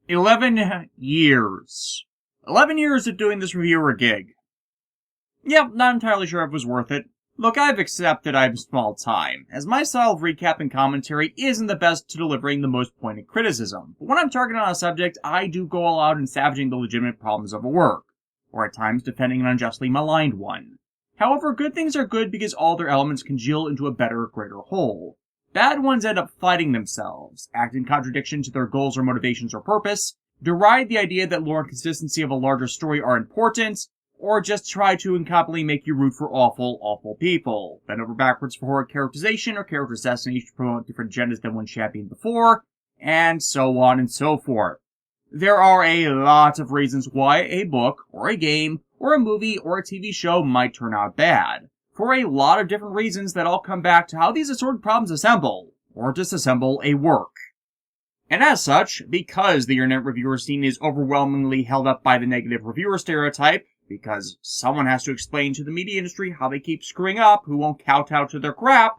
11 years. 11 years of doing this reviewer gig. Yep, not entirely sure if it was worth it. Look, I've accepted I'm small time, as my style of recap and commentary isn't the best to delivering the most pointed criticism. But when I'm targeting on a subject, I do go all out in savaging the legitimate problems of a work, or at times defending an unjustly maligned one. However, good things are good because all their elements congeal into a better, greater whole. Bad ones end up fighting themselves, act in contradiction to their goals or motivations or purpose, deride the idea that lore and consistency of a larger story are important, or just try to incompetently make you root for awful, awful people, bend over backwards for horrid characterization or character assassination to promote different agendas than one championed before, and so on and so forth. There are a lot of reasons why a book, or a game, or a movie, or a TV show might turn out bad, for a lot of different reasons that all come back to how these assorted problems assemble, or disassemble a work. And as such, because the internet reviewer scene is overwhelmingly held up by the negative reviewer stereotype, because someone has to explain to the media industry how they keep screwing up who won't kowtow to their crap,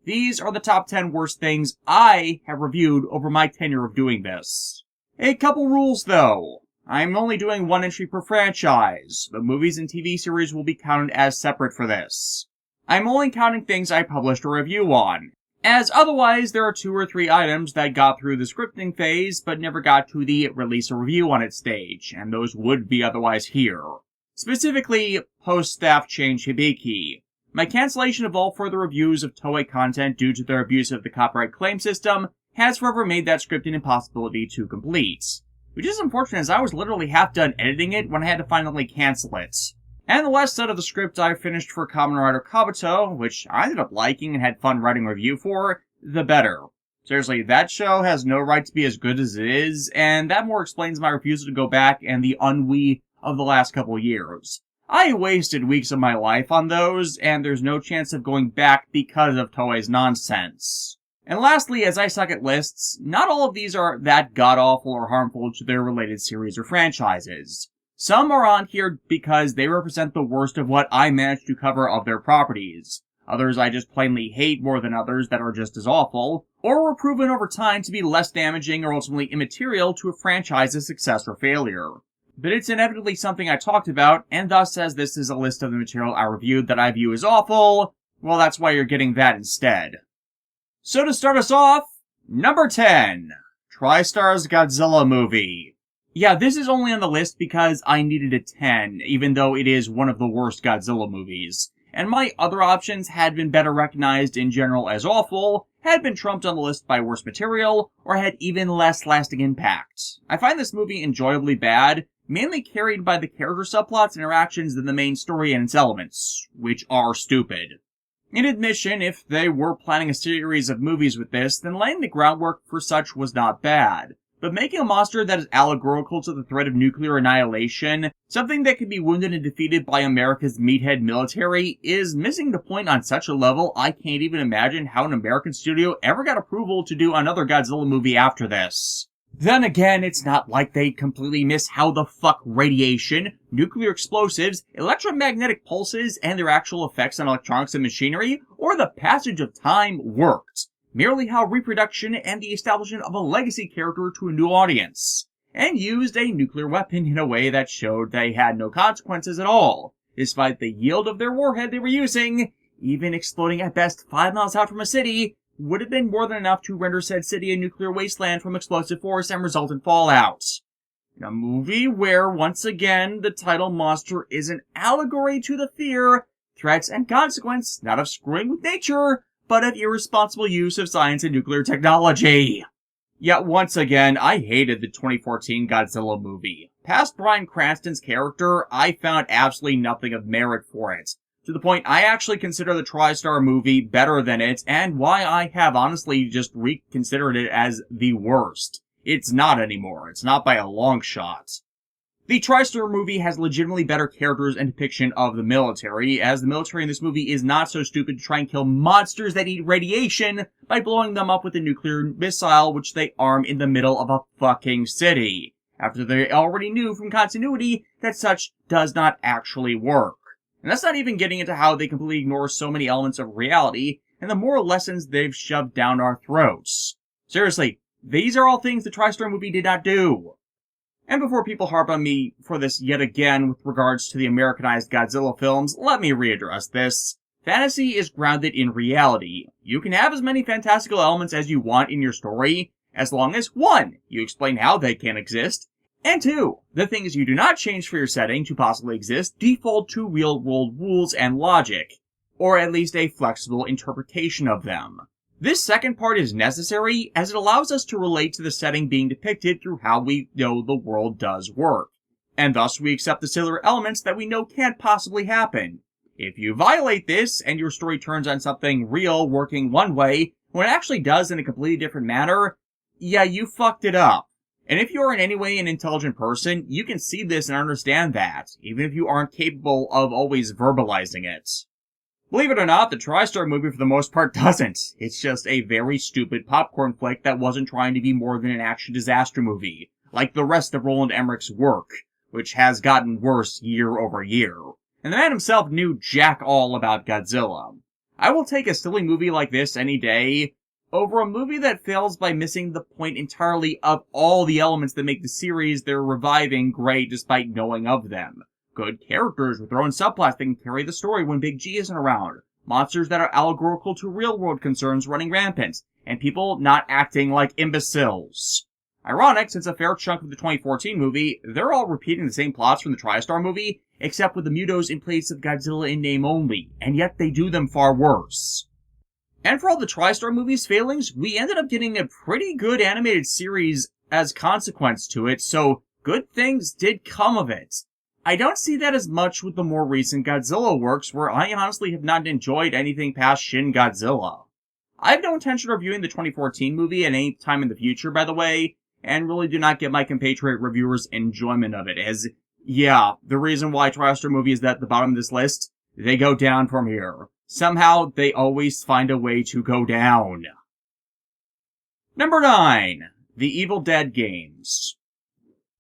these are the top 10 worst things I have reviewed over my tenure of doing this. A couple rules though. I'm only doing one entry per franchise. The movies and TV series will be counted as separate for this. I'm only counting things I published a review on, as otherwise there are 2 or 3 items that got through the scripting phase but never got to the release a review on its stage, and those would be otherwise here. Specifically, post-staff change Hibiki. My cancellation of all further reviews of Toei content due to their abuse of the copyright claim system has forever made that script an impossibility to complete. Which is unfortunate as I was literally half done editing it when I had to finally cancel it. And the last set of the script I finished for Kamen Rider Kabuto, which I ended up liking and had fun writing a review for, the better. Seriously, that show has no right to be as good as it is, and that more explains my refusal to go back and the ennui of the last couple years. I wasted weeks of my life on those, and there's no chance of going back because of Toei's nonsense. And lastly, as I suck at lists, not all of these are that god-awful or harmful to their related series or franchises. Some are on here because they represent the worst of what I managed to cover of their properties. Others I just plainly hate more than others that are just as awful, or were proven over time to be less damaging or ultimately immaterial to a franchise's success or failure. But it's inevitably something I talked about, and thus as this is a list of the material I reviewed that I view as awful, well that's why you're getting that instead. So to start us off, number 10, TriStar's Godzilla movie. Yeah, this is only on the list because I needed a 10, even though it is one of the worst Godzilla movies. And my other options had been better recognized in general as awful, had been trumped on the list by worse material, or had even less lasting impact. I find this movie enjoyably bad, mainly carried by the character subplots and interactions than the main story and its elements, which are stupid. In admission, if they were planning a series of movies with this, then laying the groundwork for such was not bad. But making a monster that is allegorical to the threat of nuclear annihilation, something that can be wounded and defeated by America's meathead military, is missing the point on such a level I can't even imagine how an American studio ever got approval to do another Godzilla movie after this. Then again, it's not like they completely miss how the fuck radiation, nuclear explosives, electromagnetic pulses, and their actual effects on electronics and machinery, or the passage of time worked. Merely how reproduction and the establishment of a legacy character to a new audience, and used a nuclear weapon in a way that showed they had no consequences at all, despite the yield of their warhead they were using. Even exploding at best 5 miles out from a city would have been more than enough to render said city a nuclear wasteland from explosive force and resultant fallout. In a movie where, once again, the title monster is an allegory to the fear, threats, and consequence, not of screwing with nature, but of irresponsible use of science and nuclear technology. Yet once again, I hated the 2014 Godzilla movie. Past Bryan Cranston's character, I found absolutely nothing of merit for it. To the point I actually consider the TriStar movie better than it, and why I have honestly just reconsidered it as the worst. It's not anymore. It's not by a long shot. The TriStar movie has legitimately better characters and depiction of the military, as the military in this movie is not so stupid to try and kill monsters that eat radiation by blowing them up with a nuclear missile which they arm in the middle of a fucking city, after they already knew from continuity that such does not actually work. And that's not even getting into how they completely ignore so many elements of reality and the moral lessons they've shoved down our throats. Seriously, these are all things the TriStar movie did not do. And before people harp on me for this yet again with regards to the Americanized Godzilla films, let me readdress this. Fantasy is grounded in reality. You can have as many fantastical elements as you want in your story, as long as 1. You explain how they can exist, and 2. The things you do not change for your setting to possibly exist default to real-world rules and logic, or at least a flexible interpretation of them. This second part is necessary, as it allows us to relate to the setting being depicted through how we know the world does work, and thus we accept the similar elements that we know can't possibly happen. If you violate this, and your story turns on something real working one way, when it actually does in a completely different manner, yeah, you fucked it up. And if you are in any way an intelligent person, you can see this and understand that, even if you aren't capable of always verbalizing it. Believe it or not, the TriStar movie for the most part doesn't. It's just a very stupid popcorn flick that wasn't trying to be more than an action disaster movie, like the rest of Roland Emmerich's work, which has gotten worse year over year. And the man himself knew jack all about Godzilla. I will take a silly movie like this any day over a movie that fails by missing the point entirely of all the elements that make the series they're reviving great despite knowing of them. Good characters with their own subplots that can carry the story when Big G isn't around. Monsters that are allegorical to real-world concerns running rampant. And people not acting like imbeciles. Ironic, since a fair chunk of the 2014 movie, they're all repeating the same plots from the TriStar movie, except with the Mutos in place of Godzilla in name only, and yet they do them far worse. And for all the TriStar movie's failings, we ended up getting a pretty good animated series as consequence to it, so good things did come of it. I don't see that as much with the more recent Godzilla works, where I honestly have not enjoyed anything past Shin Godzilla. I have no intention of reviewing the 2014 movie at any time in the future, by the way, and really do not get my compatriot reviewers' enjoyment of it, as, yeah, the reason why TriStar movie is at the bottom of this list, they go down from here. Somehow, they always find a way to go down. Number 9. The Evil Dead games.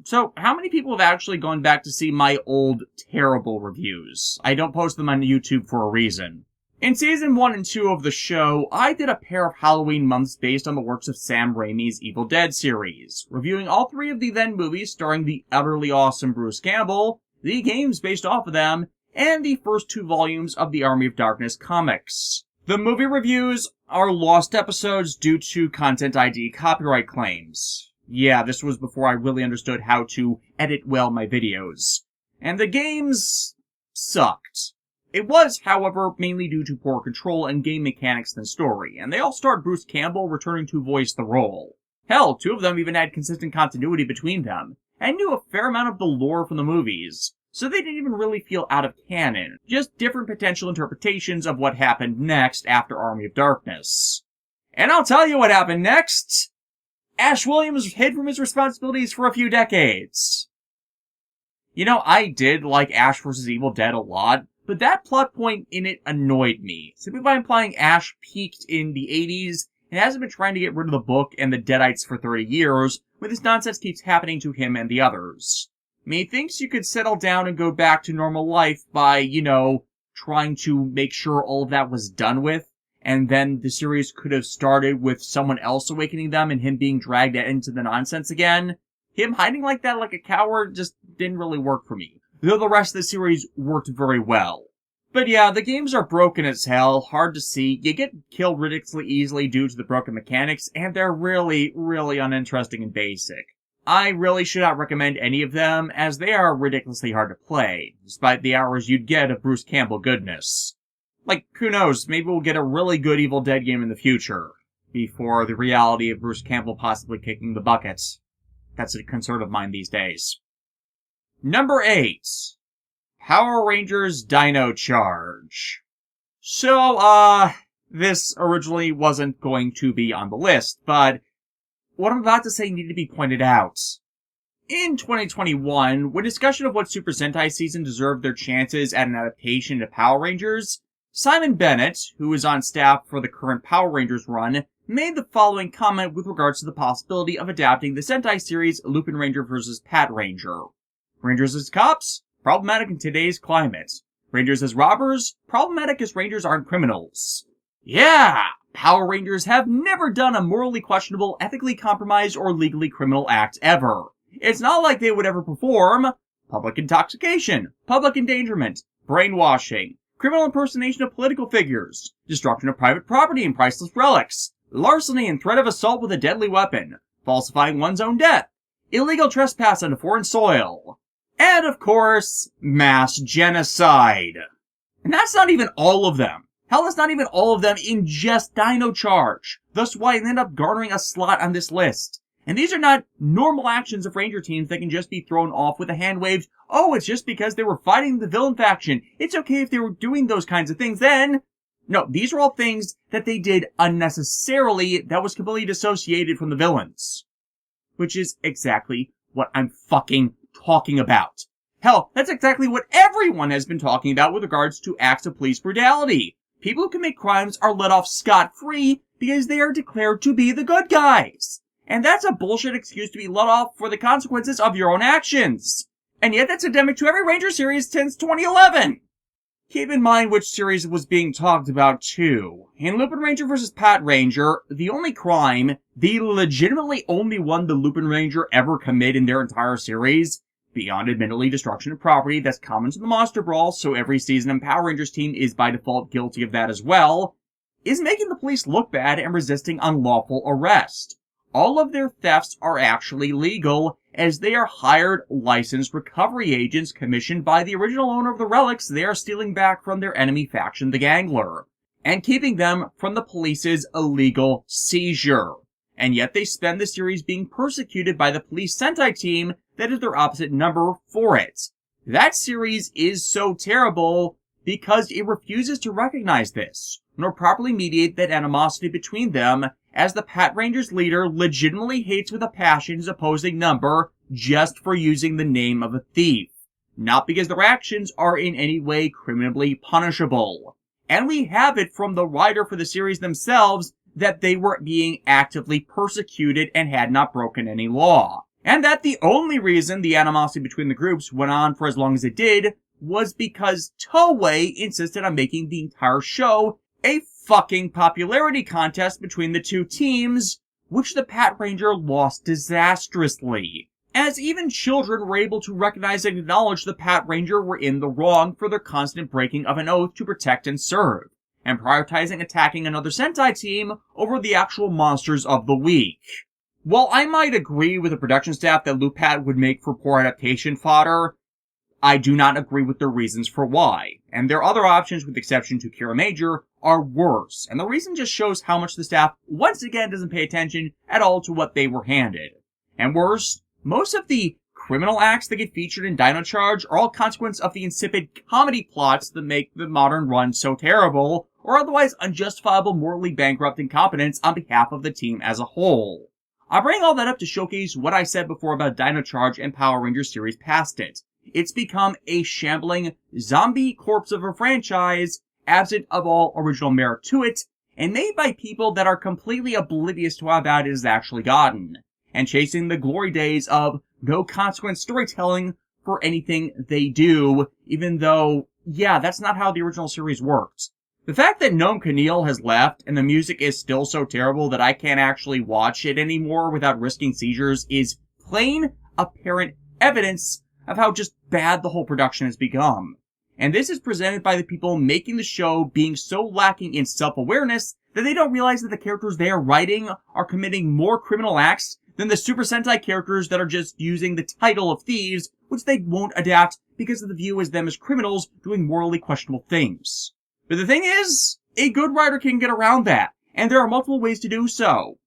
So, how many people have actually gone back to see my old, terrible reviews? I don't post them on YouTube for a reason. In Season 1 and 2 of the show, I did a pair of Halloween months based on the works of Sam Raimi's Evil Dead series, reviewing all 3 of the then movies starring the utterly awesome Bruce Campbell, the games based off of them, and the first 2 volumes of the Army of Darkness comics. The movie reviews are lost episodes due to Content ID copyright claims. Yeah, this was before I really understood how to edit well my videos. And the games sucked. It was, however, mainly due to poor control and game mechanics than story, and they all starred Bruce Campbell returning to voice the role. Hell, 2 of them even had consistent continuity between them, and knew a fair amount of the lore from the movies, so they didn't even really feel out of canon, just different potential interpretations of what happened next after Army of Darkness. And I'll tell you what happened next! Ash Williams hid from his responsibilities for a few decades. You know, I did like Ash vs. Evil Dead a lot, but that plot point in it annoyed me, simply by implying Ash peaked in the 80s and hasn't been trying to get rid of the book and the Deadites for 30 years, when this nonsense keeps happening to him and the others. Methinks you could settle down and go back to normal life by, trying to make sure all of that was done with, and then the series could have started with someone else awakening them and him being dragged into the nonsense again. Him hiding like that like a coward just didn't really work for me, though the rest of the series worked very well. But yeah, the games are broken as hell, hard to see, you get killed ridiculously easily due to the broken mechanics, and they're really, really uninteresting and basic. I really should not recommend any of them, as they are ridiculously hard to play, despite the hours you'd get of Bruce Campbell goodness. Like, who knows, maybe we'll get a really good Evil Dead game in the future, before the reality of Bruce Campbell possibly kicking the bucket. That's a concern of mine these days. Number 8. Power Rangers Dino Charge. So, this originally wasn't going to be on the list, but what I'm about to say needed to be pointed out. In 2021, when discussion of what Super Sentai season deserved their chances at an adaptation to Power Rangers, Simon Bennett, who is on staff for the current Power Rangers run, made the following comment with regards to the possibility of adapting the Sentai series Lupin Ranger vs. Pat Ranger. Rangers as cops? Problematic in today's climate. Rangers as robbers? Problematic as Rangers aren't criminals. Yeah! Power Rangers have never done a morally questionable, ethically compromised, or legally criminal act ever. It's not like they would ever perform public intoxication, public endangerment, brainwashing, criminal impersonation of political figures, destruction of private property and priceless relics, larceny and threat of assault with a deadly weapon, falsifying one's own death, illegal trespass onto foreign soil, and of course, mass genocide. And that's not even all of them. Hell, that's not even all of them in just Dino Charge. Thus why it ended up garnering a slot on this list. And these are not normal actions of Ranger teams that can just be thrown off with a hand waved, oh, it's just because they were fighting the villain faction. It's okay if they were doing those kinds of things then. No, these are all things that they did unnecessarily that was completely dissociated from the villains. Which is exactly what I'm fucking talking about. Hell, that's exactly what everyone has been talking about with regards to acts of police brutality. People who commit crimes are let off scot-free because they are declared to be the good guys. And that's a bullshit excuse to be let off for the consequences of your own actions. And yet that's endemic to every Ranger series since 2011. Keep in mind which series was being talked about too. In Lupin Ranger vs. Pat Ranger, the only crime, the legitimately only one the Lupin Ranger ever commit in their entire series, beyond admittedly destruction of property that's common to the Monster Brawl, so every season in Power Rangers team is by default guilty of that as well, is making the police look bad and resisting unlawful arrest. All of their thefts are actually legal, as they are hired, licensed recovery agents commissioned by the original owner of the relics they are stealing back from their enemy faction, the Gangler, and keeping them from the police's illegal seizure. And yet they spend the series being persecuted by the police Sentai team that is their opposite number for it. That series is so terrible because it refuses to recognize this, nor properly mediate that animosity between them, as the Pat Rangers leader legitimately hates with a passion his opposing number just for using the name of a thief, not because their actions are in any way criminally punishable. And we have it from the writer for the series themselves that they were being actively persecuted and had not broken any law. And that the only reason the animosity between the groups went on for as long as it did was because Toei insisted on making the entire show a fucking popularity contest between the two teams, which the Pat Ranger lost disastrously. As even children were able to recognize and acknowledge the Pat Ranger were in the wrong for their constant breaking of an oath to protect and serve, and prioritizing attacking another Sentai team over the actual monsters of the week. While I might agree with the production staff that Lupat would make for poor adaptation fodder, I do not agree with their reasons for why, and their other options, with the exception to Kira Major, are worse, and the reason just shows how much the staff once again doesn't pay attention at all to what they were handed. And worse, most of the criminal acts that get featured in Dino Charge are all consequence of the insipid comedy plots that make the modern run so terrible, or otherwise unjustifiable morally bankrupt incompetence on behalf of the team as a whole. I bring all that up to showcase what I said before about Dino Charge and Power Rangers series past it. It's become a shambling zombie corpse of a franchise, absent of all original merit to it, and made by people that are completely oblivious to how bad it has actually gotten, and chasing the glory days of no consequence storytelling for anything they do, even though, yeah, that's not how the original series worked. The fact that Noam Keneal has left and the music is still so terrible that I can't actually watch it anymore without risking seizures is plain, apparent evidence of how just bad the whole production has become. And this is presented by the people making the show being so lacking in self-awareness that they don't realize that the characters they are writing are committing more criminal acts than the Super Sentai characters that are just using the title of thieves, which they won't adapt because of the view as them as criminals doing morally questionable things. But the thing is, a good writer can get around that, and there are multiple ways to do so.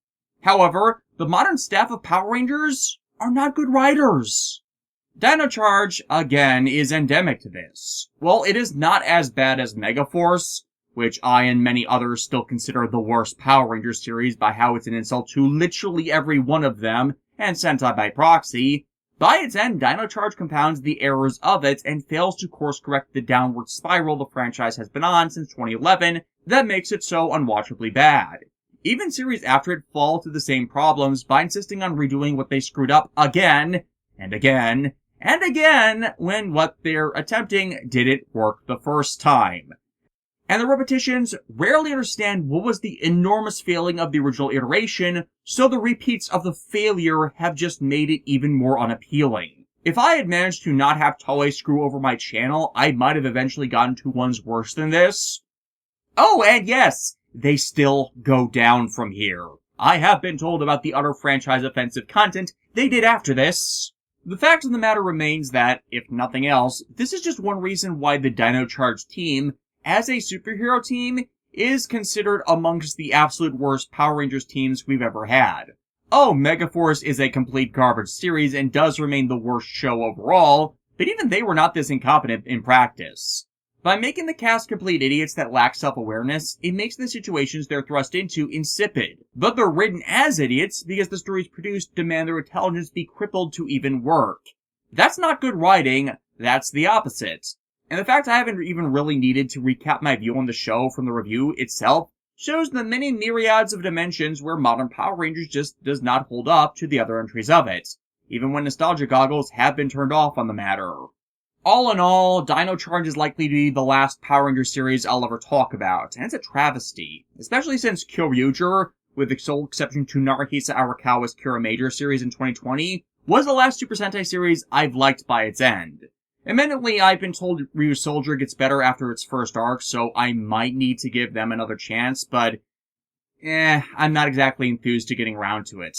However, the modern staff of Power Rangers are not good writers. Dino Charge, again, is endemic to this. While it is not as bad as Megaforce, which I and many others still consider the worst Power Rangers series by how it's an insult to literally every one of them, and Sentai by proxy, by its end, Dino Charge compounds the errors of it and fails to course-correct the downward spiral the franchise has been on since 2011 that makes it so unwatchably bad. Even series after it fall to the same problems by insisting on redoing what they screwed up again, and again, and again when what they're attempting didn't work the first time. And the repetitions rarely understand what was the enormous failing of the original iteration, so the repeats of the failure have just made it even more unappealing. If I had managed to not have Toei screw over my channel, I might have eventually gotten to ones worse than this. Oh, and yes, they still go down from here. I have been told about the utter franchise offensive content they did after this. The fact of the matter remains that, if nothing else, this is just one reason why the Dino Charge team, as a superhero team, is considered amongst the absolute worst Power Rangers teams we've ever had. Oh, Megaforce is a complete garbage series and does remain the worst show overall, but even they were not this incompetent in practice. By making the cast complete idiots that lack self-awareness, it makes the situations they're thrust into insipid. But they're written as idiots because the stories produced demand their intelligence be crippled to even work. That's not good writing, that's the opposite. And the fact I haven't even really needed to recap my view on the show from the review itself shows the many myriads of dimensions where modern Power Rangers just does not hold up to the other entries of it, even when nostalgia goggles have been turned off on the matter. All in all, Dino Charge is likely to be the last Power Ranger series I'll ever talk about, and it's a travesty, especially since Kyoryuger, with the sole exception to Naruhisa Arakawa's Kira Major series in 2020, was the last Super Sentai series I've liked by its end. Admittedly, I've been told Ryu Soldier gets better after its first arc, so I might need to give them another chance, but I'm not exactly enthused to getting around to it.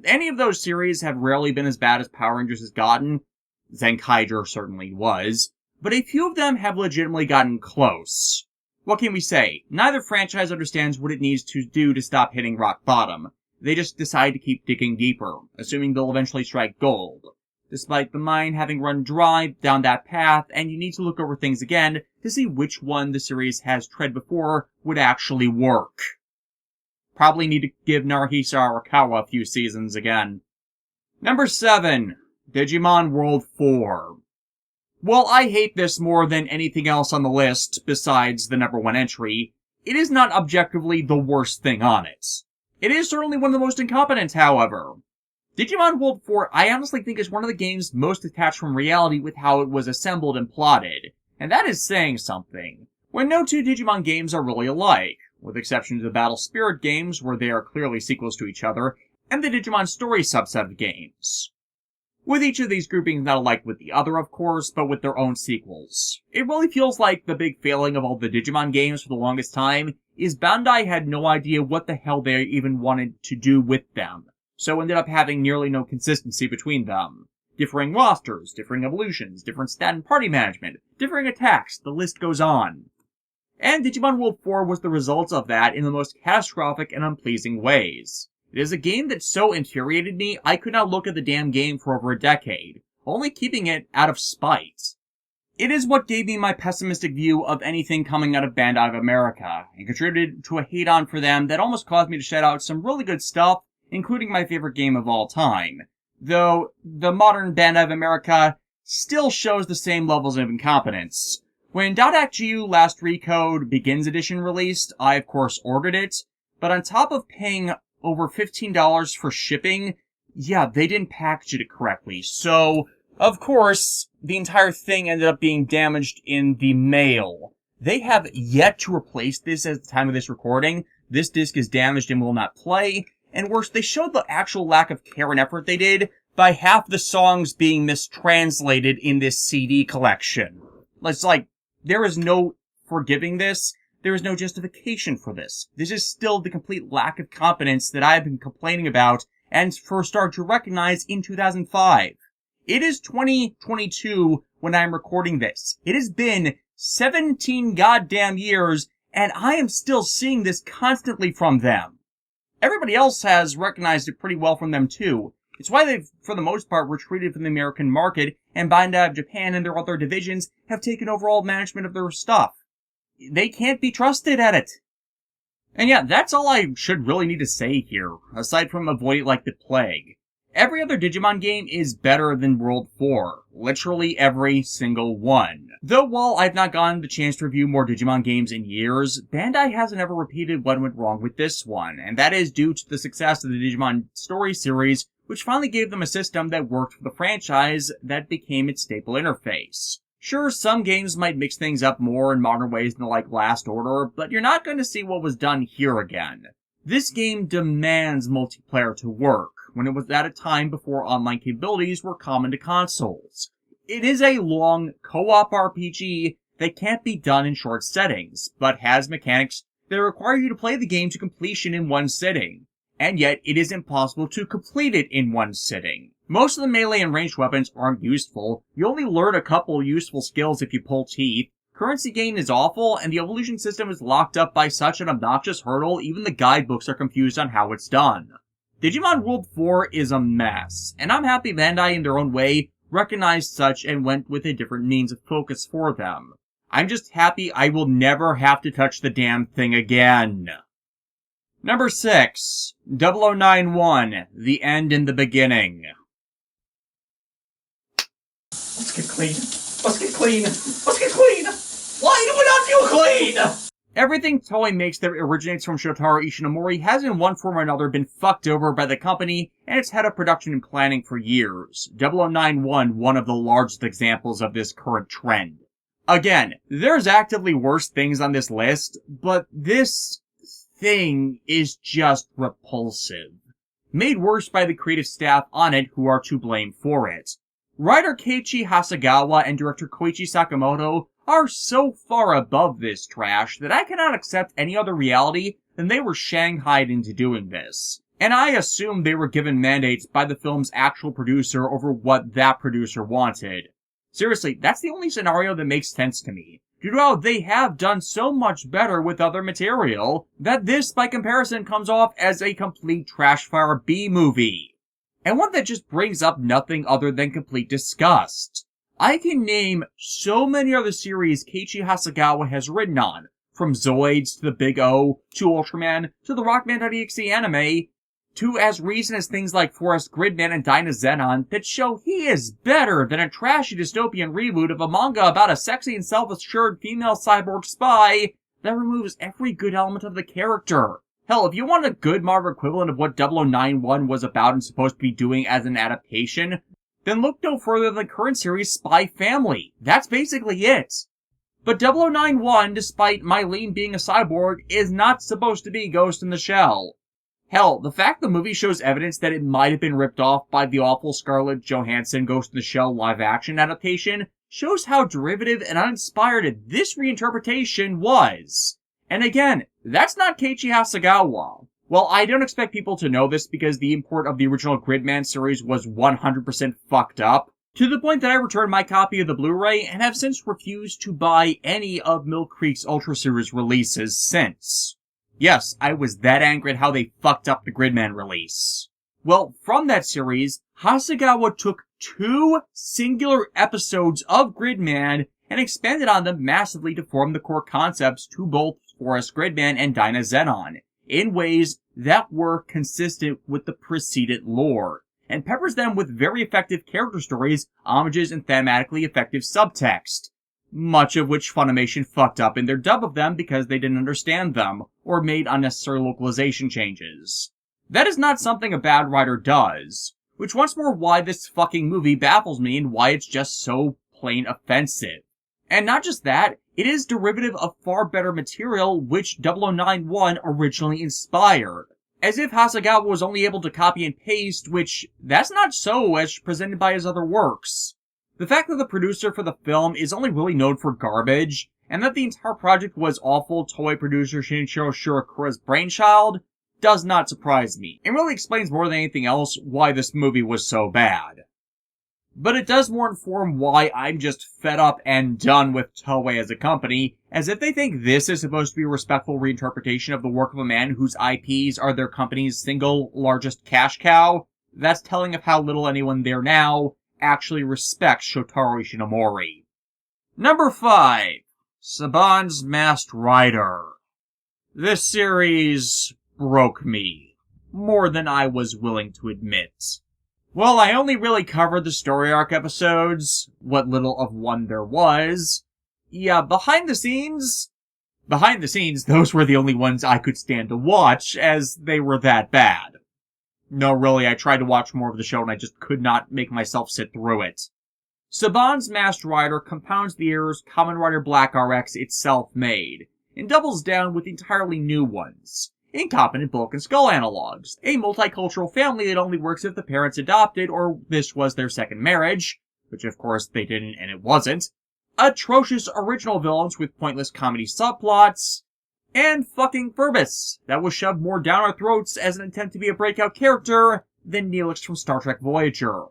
Any of those series have rarely been as bad as Power Rangers has gotten. Zenkaiger certainly was, but a few of them have legitimately gotten close. What can we say? Neither franchise understands what it needs to do to stop hitting rock bottom. They just decide to keep digging deeper, assuming they'll eventually strike gold. Despite the mine having run dry down that path, and you need to look over things again to see which one the series has tread before would actually work. Probably need to give Naruhisa Arakawa a few seasons again. Number 7. Digimon World 4. While I hate this more than anything else on the list, besides the number 1 entry, it is not objectively the worst thing on it. It is certainly one of the most incompetent, however. Digimon World 4, I honestly think, is one of the games most detached from reality with how it was assembled and plotted, and that is saying something, when no two Digimon games are really alike, with exception to the Battle Spirit games, where they are clearly sequels to each other, and the Digimon Story subset of games. With each of these groupings not alike with the other, of course, but with their own sequels. It really feels like the big failing of all the Digimon games for the longest time is Bandai had no idea what the hell they even wanted to do with them, so ended up having nearly no consistency between them. Differing rosters, differing evolutions, different stat and party management, differing attacks, the list goes on. And Digimon World 4 was the result of that in the most catastrophic and unpleasing ways. It is a game that so infuriated me, I could not look at the damn game for over a decade, only keeping it out of spite. It is what gave me my pessimistic view of anything coming out of Bandai of America, and contributed to a hate-on for them that almost caused me to shout out some really good stuff, including my favorite game of all time. Though, the modern Bandai of America still shows the same levels of incompetence. When .ACGU Last Recode Begins Edition released, I of course ordered it, but on top of paying over $15 for shipping, yeah, they didn't package it correctly. So, of course, the entire thing ended up being damaged in the mail. They have yet to replace this at the time of this recording. This disc is damaged and will not play. And worse, they showed the actual lack of care and effort they did by half the songs being mistranslated in this CD collection. It's like, there is no forgiving this. There is no justification for this. This is still the complete lack of competence that I have been complaining about and first started to recognize in 2005. It is 2022 when I am recording this. It has been 17 goddamn years, and I am still seeing this constantly from them. Everybody else has recognized it pretty well from them too. It's why they've, for the most part, retreated from the American market, and Bandai of Japan and their other divisions have taken overall management of their stuff. They can't be trusted at it. And yeah, that's all I should really need to say here, aside from avoid it like the plague. Every other Digimon game is better than World 4. Literally every single one. Though while I've not gotten the chance to review more Digimon games in years, Bandai hasn't ever repeated what went wrong with this one, and that is due to the success of the Digimon Story series, which finally gave them a system that worked for the franchise that became its staple interface. Sure, some games might mix things up more in modern ways than like Last Order, but you're not going to see what was done here again. This game demands multiplayer to work, when it was at a time before online capabilities were common to consoles. It is a long, co-op RPG that can't be done in short settings, but has mechanics that require you to play the game to completion in one sitting. And yet, it is impossible to complete it in one sitting. Most of the melee and ranged weapons aren't useful. You only learn a couple useful skills if you pull teeth. Currency gain is awful, and the evolution system is locked up by such an obnoxious hurdle, even the guidebooks are confused on how it's done. Digimon World 4 is a mess, and I'm happy Bandai in their own way recognized such and went with a different means of focus for them. I'm just happy I will never have to touch the damn thing again. Number 6. 0091, The End in the Beginning. Let's get clean. Let's get clean. Let's get clean. Why do we not feel clean? Everything Toei makes that originates from Shotaro Ishinomori has in one form or another been fucked over by the company and its head of production and planning for years. 0091, one of the largest examples of this current trend. Again, there's actively worse things on this list, but this thing is just repulsive. Made worse by the creative staff on it who are to blame for it. Writer Keiichi Hasegawa and director Koichi Sakamoto are so far above this trash that I cannot accept any other reality than they were shanghaied into doing this. And I assume they were given mandates by the film's actual producer over what that producer wanted. Seriously, that's the only scenario that makes sense to me, due to how they have done so much better with other material, that this, by comparison, comes off as a complete trashfire B-movie. And one that just brings up nothing other than complete disgust. I can name so many other series Keiichi Hasegawa has written on, from Zoids to the Big O, to Ultraman, to the Rockman.exe anime, to as recent as things like Forest Gridman and Dynazenon, that show he is better than a trashy dystopian reboot of a manga about a sexy and self-assured female cyborg spy that removes every good element of the character. Hell, if you want a good modern equivalent of what 0091 was about and supposed to be doing as an adaptation, then look no further than the current series Spy Family. That's basically it. But 0091, despite Mylene being a cyborg, is not supposed to be Ghost in the Shell. Hell, the fact the movie shows evidence that it might have been ripped off by the awful Scarlett Johansson Ghost in the Shell live-action adaptation shows how derivative and uninspired this reinterpretation was. And again, that's not Keiichi Hasegawa. Well, I don't expect people to know this because the import of the original Gridman series was 100% fucked up, to the point that I returned my copy of the Blu-ray and have since refused to buy any of Mill Creek's Ultra Series releases since. Yes, I was that angry at how they fucked up the Gridman release. Well, from that series, Hasegawa took 2 singular episodes of Gridman and expanded on them massively to form the core concepts to both Forest Gridman and Dynazenon, in ways that were consistent with the preceded lore, and peppers them with very effective character stories, homages, and thematically effective subtext, much of which Funimation fucked up in their dub of them because they didn't understand them, or made unnecessary localization changes. That is not something a bad writer does, which once more why this fucking movie baffles me and why it's just so plain offensive. And not just that, it is derivative of far better material which 0091 originally inspired. As if Hasegawa was only able to copy and paste, which that's not so as presented by his other works. The fact that the producer for the film is only really known for garbage, and that the entire project was awful Toei producer Shinichiro Shirakura's brainchild, does not surprise me. It really explains more than anything else why this movie was so bad. But it does more inform why I'm just fed up and done with Toei as a company, as if they think this is supposed to be a respectful reinterpretation of the work of a man whose IPs are their company's single largest cash cow. That's telling of how little anyone there now actually respects Shotaro Ishinomori. Number 5. Saban's Masked Rider. This series broke me, more than I was willing to admit. Well, I only really covered the story arc episodes, what little of one there was. Yeah, behind the scenes, those were the only ones I could stand to watch, as they were that bad. No, really, I tried to watch more of the show and I just could not make myself sit through it. Saban's Masked Rider compounds the errors Kamen Rider Black RX itself made, and doubles down with entirely new ones. Incompetent Bulk and Skull analogs, a multicultural family that only works if the parents adopted or this was their second marriage, which of course they didn't and it wasn't, atrocious original villains with pointless comedy subplots, and fucking Furbus, that was shoved more down our throats as an attempt to be a breakout character than Neelix from Star Trek Voyager.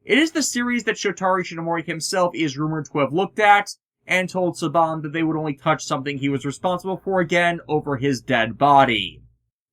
It is the series that Shotari Shinomori himself is rumored to have looked at, and told Saban that they would only touch something he was responsible for again over his dead body.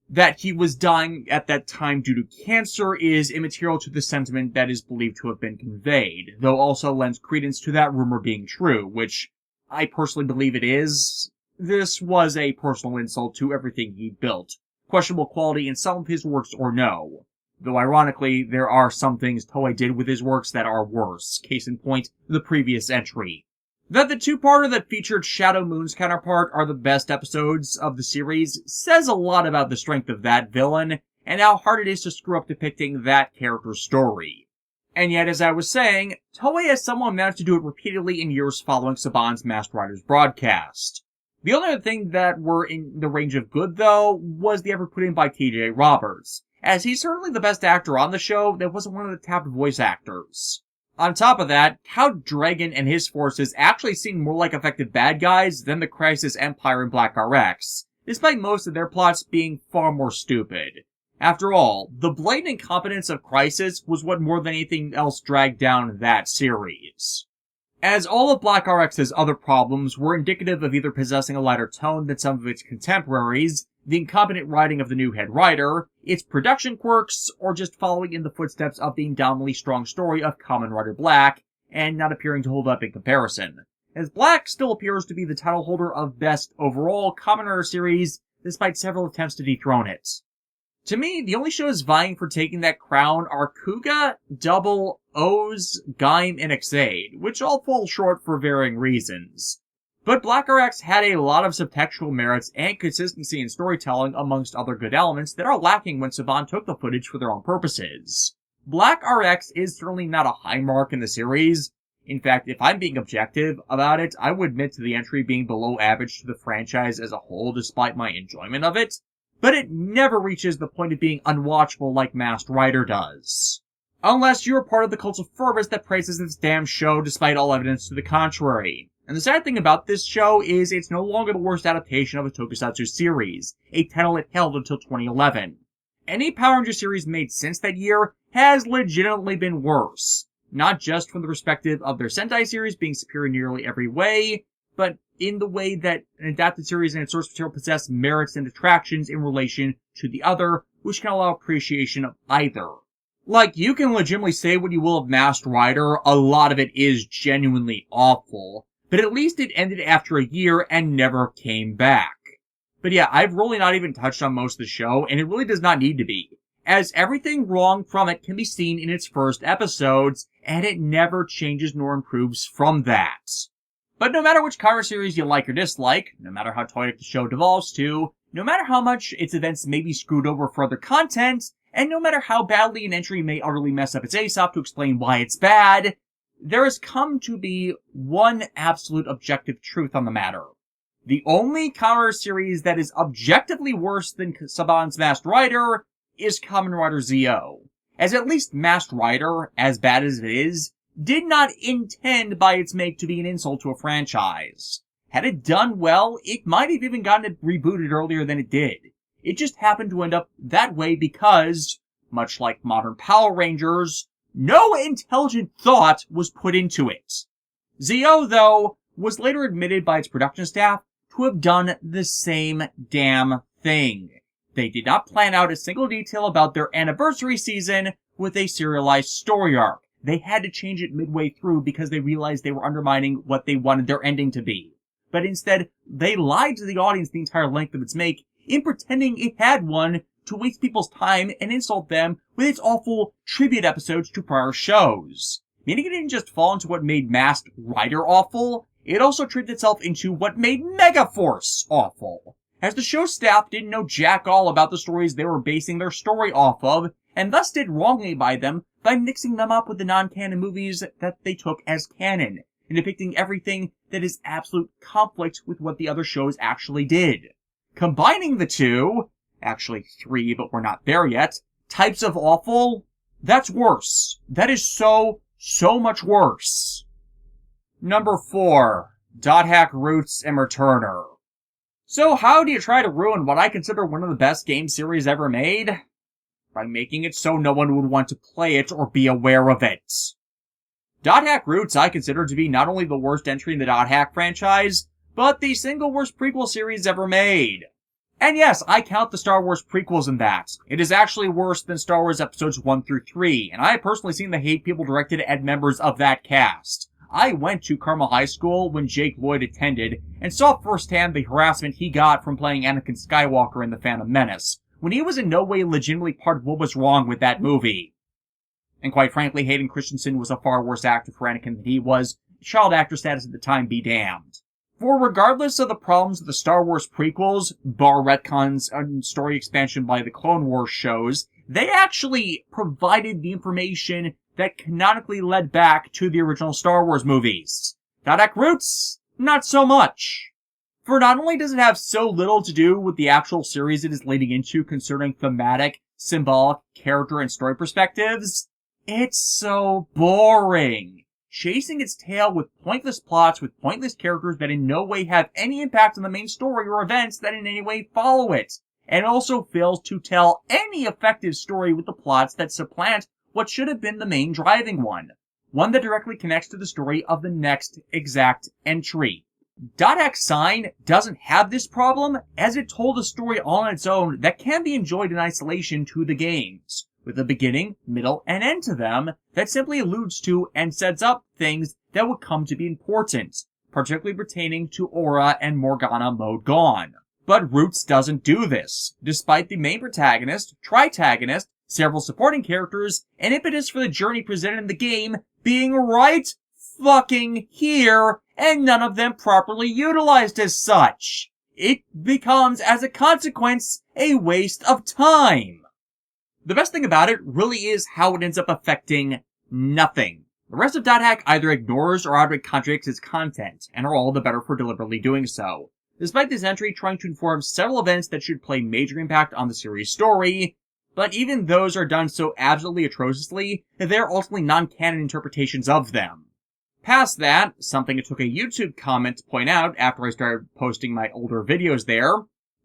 That he was dying at that time due to cancer is immaterial to the sentiment that is believed to have been conveyed, though also lends credence to that rumor being true, which I personally believe it is. This was a personal insult to everything he built, questionable quality in some of his works or no. Though ironically, there are some things Toei did with his works that are worse, case in point, the previous entry. That the two-parter that featured Shadow Moon's counterpart are the best episodes of the series says a lot about the strength of that villain, and how hard it is to screw up depicting that character's story. And yet, as I was saying, Toei has somehow managed to do it repeatedly in years following Saban's Masked Rider's broadcast. The only other thing that were in the range of good, though, was the effort put in by T.J. Roberts, as he's certainly the best actor on the show that wasn't one of the tapped voice actors. On top of that, Count Dragon and his forces actually seem more like effective bad guys than the Crisis Empire in Black RX, despite most of their plots being far more stupid. After all, the blatant incompetence of Crisis was what more than anything else dragged down that series. As all of Black RX's other problems were indicative of either possessing a lighter tone than some of its contemporaries, the incompetent writing of the new head writer, its production quirks, or just following in the footsteps of the indomitably strong story of Kamen Rider Black, and not appearing to hold up in comparison, as Black still appears to be the title holder of Best Overall Kamen Rider Series, despite several attempts to dethrone it. To me, the only shows vying for taking that crown are Kuga, Double, O's, Gaim, and Exade, which all fall short for varying reasons. But Black RX had a lot of subtextual merits and consistency in storytelling amongst other good elements that are lacking when Saban took the footage for their own purposes. Black RX is certainly not a high mark in the series. In fact, if I'm being objective about it, I would admit to the entry being below average to the franchise as a whole despite my enjoyment of it, but it never reaches the point of being unwatchable like Masked Rider does. Unless you're part of the cult of Furbus that praises this damn show despite all evidence to the contrary. And the sad thing about this show is it's no longer the worst adaptation of a tokusatsu series, a title it held until 2011. Any Power Ranger series made since that year has legitimately been worse. Not just from the perspective of their Sentai series being superior in nearly every way, but in the way that an adapted series and its source material possess merits and detractions in relation to the other, which can allow appreciation of either. Like, you can legitimately say what you will of Masked Rider, a lot of it is genuinely awful, but at least it ended after a year and never came back. But yeah, I've really not even touched on most of the show, and it really does not need to be, as everything wrong from it can be seen in its first episodes, and it never changes nor improves from that. But no matter which cover series you like or dislike, no matter how toyetic the show devolves to, no matter how much its events may be screwed over for other content, and no matter how badly an entry may utterly mess up its Aesop to explain why it's bad, there has come to be one absolute objective truth on the matter. The only counter series that is objectively worse than Saban's Masked Rider is Kamen Rider Zio, as at least Masked Rider, as bad as it is, did not intend by its make to be an insult to a franchise. Had it done well, it might have even gotten it rebooted earlier than it did. It just happened to end up that way because, much like modern Power Rangers, no intelligent thought was put into it. Zio, though, was later admitted by its production staff to have done the same damn thing. They did not plan out a single detail about their anniversary season with a serialized story arc. They had to change it midway through because they realized they were undermining what they wanted their ending to be. But instead, they lied to the audience the entire length of its make in pretending it had one to waste people's time and insult them with its awful tribute episodes to prior shows. Meaning it didn't just fall into what made Masked Rider awful, it also tripped itself into what made Megaforce awful. As the show staff didn't know jack all about the stories they were basing their story off of, and thus did wrongly by them by mixing them up with the non-canon movies that they took as canon, and depicting everything that is absolute conflict with what the other shows actually did. Combining the two, actually three, but we're not there yet, types of awful, that's worse. That is so much worse. Number 4. Dot Hack Roots and Returner. So how do you try to ruin what I consider one of the best game series ever made? By making it so no one would want to play it or be aware of it. Dot Hack Roots I consider to be not only the worst entry in the Dot Hack franchise, but the single worst prequel series ever made. And yes, I count the Star Wars prequels in that. It is actually worse than Star Wars Episodes 1 through 3, and I have personally seen the hate people directed at members of that cast. I went to Carmel High School when Jake Lloyd attended, and saw firsthand the harassment he got from playing Anakin Skywalker in The Phantom Menace, when he was in no way legitimately part of what was wrong with that movie. And quite frankly, Hayden Christensen was a far worse actor for Anakin than he was, child actor status at the time be damned. For regardless of the problems of the Star Wars prequels, bar retcons and story expansion by the Clone Wars shows, they actually provided the information that canonically led back to the original Star Wars movies. Dot Hack Roots, not so much. For not only does it have so little to do with the actual series it is leading into concerning thematic, symbolic, character, and story perspectives, it's so boring. Chasing its tail with pointless plots with pointless characters that in no way have any impact on the main story or events that in any way follow it, and also fails to tell any effective story with the plots that supplant what should have been the main driving one that directly connects to the story of the next exact entry. Dot Hack Sign doesn't have this problem, as it told a story all on its own that can be enjoyed in isolation to the games, with a beginning, middle, and end to them that simply alludes to and sets up things that would come to be important, particularly pertaining to Aura and Morgana Mode Gone. But Roots doesn't do this, despite the main protagonist, tritagonist, several supporting characters, and impetus for the journey presented in the game being right fucking here, and none of them properly utilized as such. It becomes, as a consequence, a waste of time. The best thing about it really is how it ends up affecting nothing. The rest of Dot Hack either ignores or outright contradicts its content, and are all the better for deliberately doing so. Despite this entry trying to inform several events that should play major impact on the series' story, but even those are done so absolutely atrociously that they are ultimately non-canon interpretations of them. Past that, something it took a YouTube comment to point out after I started posting my older videos there.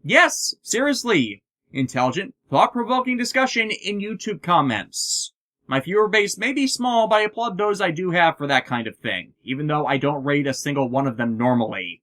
Yes, seriously. Intelligent, thought-provoking discussion in YouTube comments. My viewer base may be small, but I applaud those I do have for that kind of thing, even though I don't rate a single one of them normally.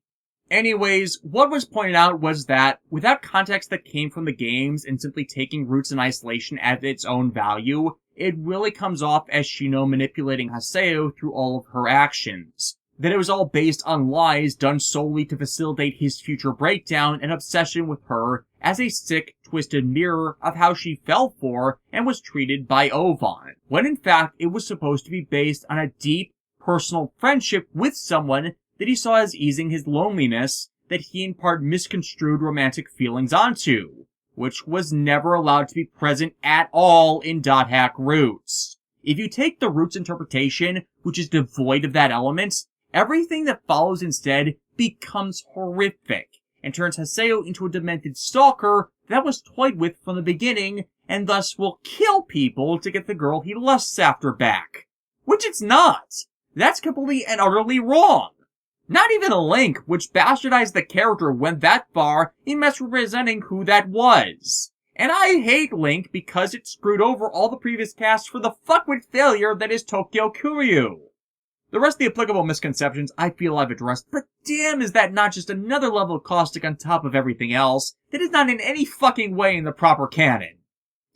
Anyways, what was pointed out was that, without context that came from the games and simply taking Roots in isolation at its own value, it really comes off as Shino manipulating Haseo through all of her actions. That it was all based on lies done solely to facilitate his future breakdown and obsession with her as a sick, twisted mirror of how she fell for and was treated by Ovan, when in fact it was supposed to be based on a deep, personal friendship with someone that he saw as easing his loneliness that he in part misconstrued romantic feelings onto, which was never allowed to be present at all in Dot Hack Roots. If you take the Roots interpretation, which is devoid of that element, everything that follows instead becomes horrific, and turns Haseo into a demented stalker that was toyed with from the beginning, and thus will kill people to get the girl he lusts after back. Which it's not. That's completely and utterly wrong. Not even Link, which bastardized the character, went that far in misrepresenting who that was. And I hate Link because it screwed over all the previous casts for the fuckwit failure that is Tokyo Kuryu. The rest of the applicable misconceptions I feel I've addressed, but damn is that not just another level of caustic on top of everything else that is not in any fucking way in the proper canon.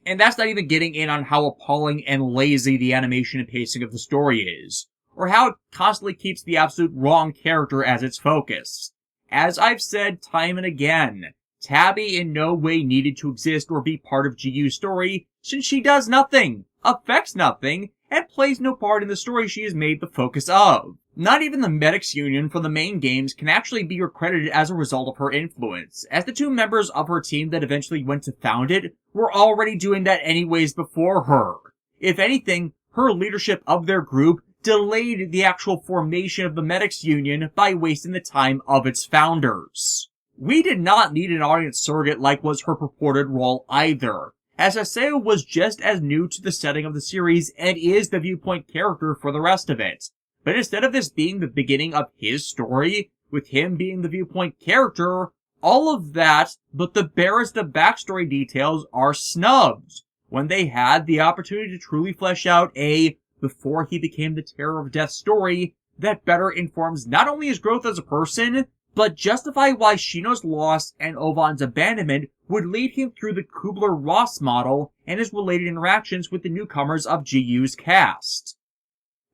And that's not even getting in on how appalling and lazy the animation and pacing of the story is, or how it constantly keeps the absolute wrong character as its focus. As I've said time and again, Tabby in no way needed to exist or be part of GU's story, since she does nothing, affects nothing, and plays no part in the story she is made the focus of. Not even the Medics Union from the main games can actually be credited as a result of her influence, as the two members of her team that eventually went to found it were already doing that anyways before her. If anything, her leadership of their group delayed the actual formation of the Medics Union by wasting the time of its founders. We did not need an audience surrogate like was her purported role either, as Haseo was just as new to the setting of the series and is the viewpoint character for the rest of it. But instead of this being the beginning of his story, with him being the viewpoint character, all of that, but the barest of backstory details, are snubbed, when they had the opportunity to truly flesh out a before he became the Terror of Death story that better informs not only his growth as a person, but justify why Shino's loss and Ovan's abandonment would lead him through the Kubler-Ross model and his related interactions with the newcomers of GU's cast.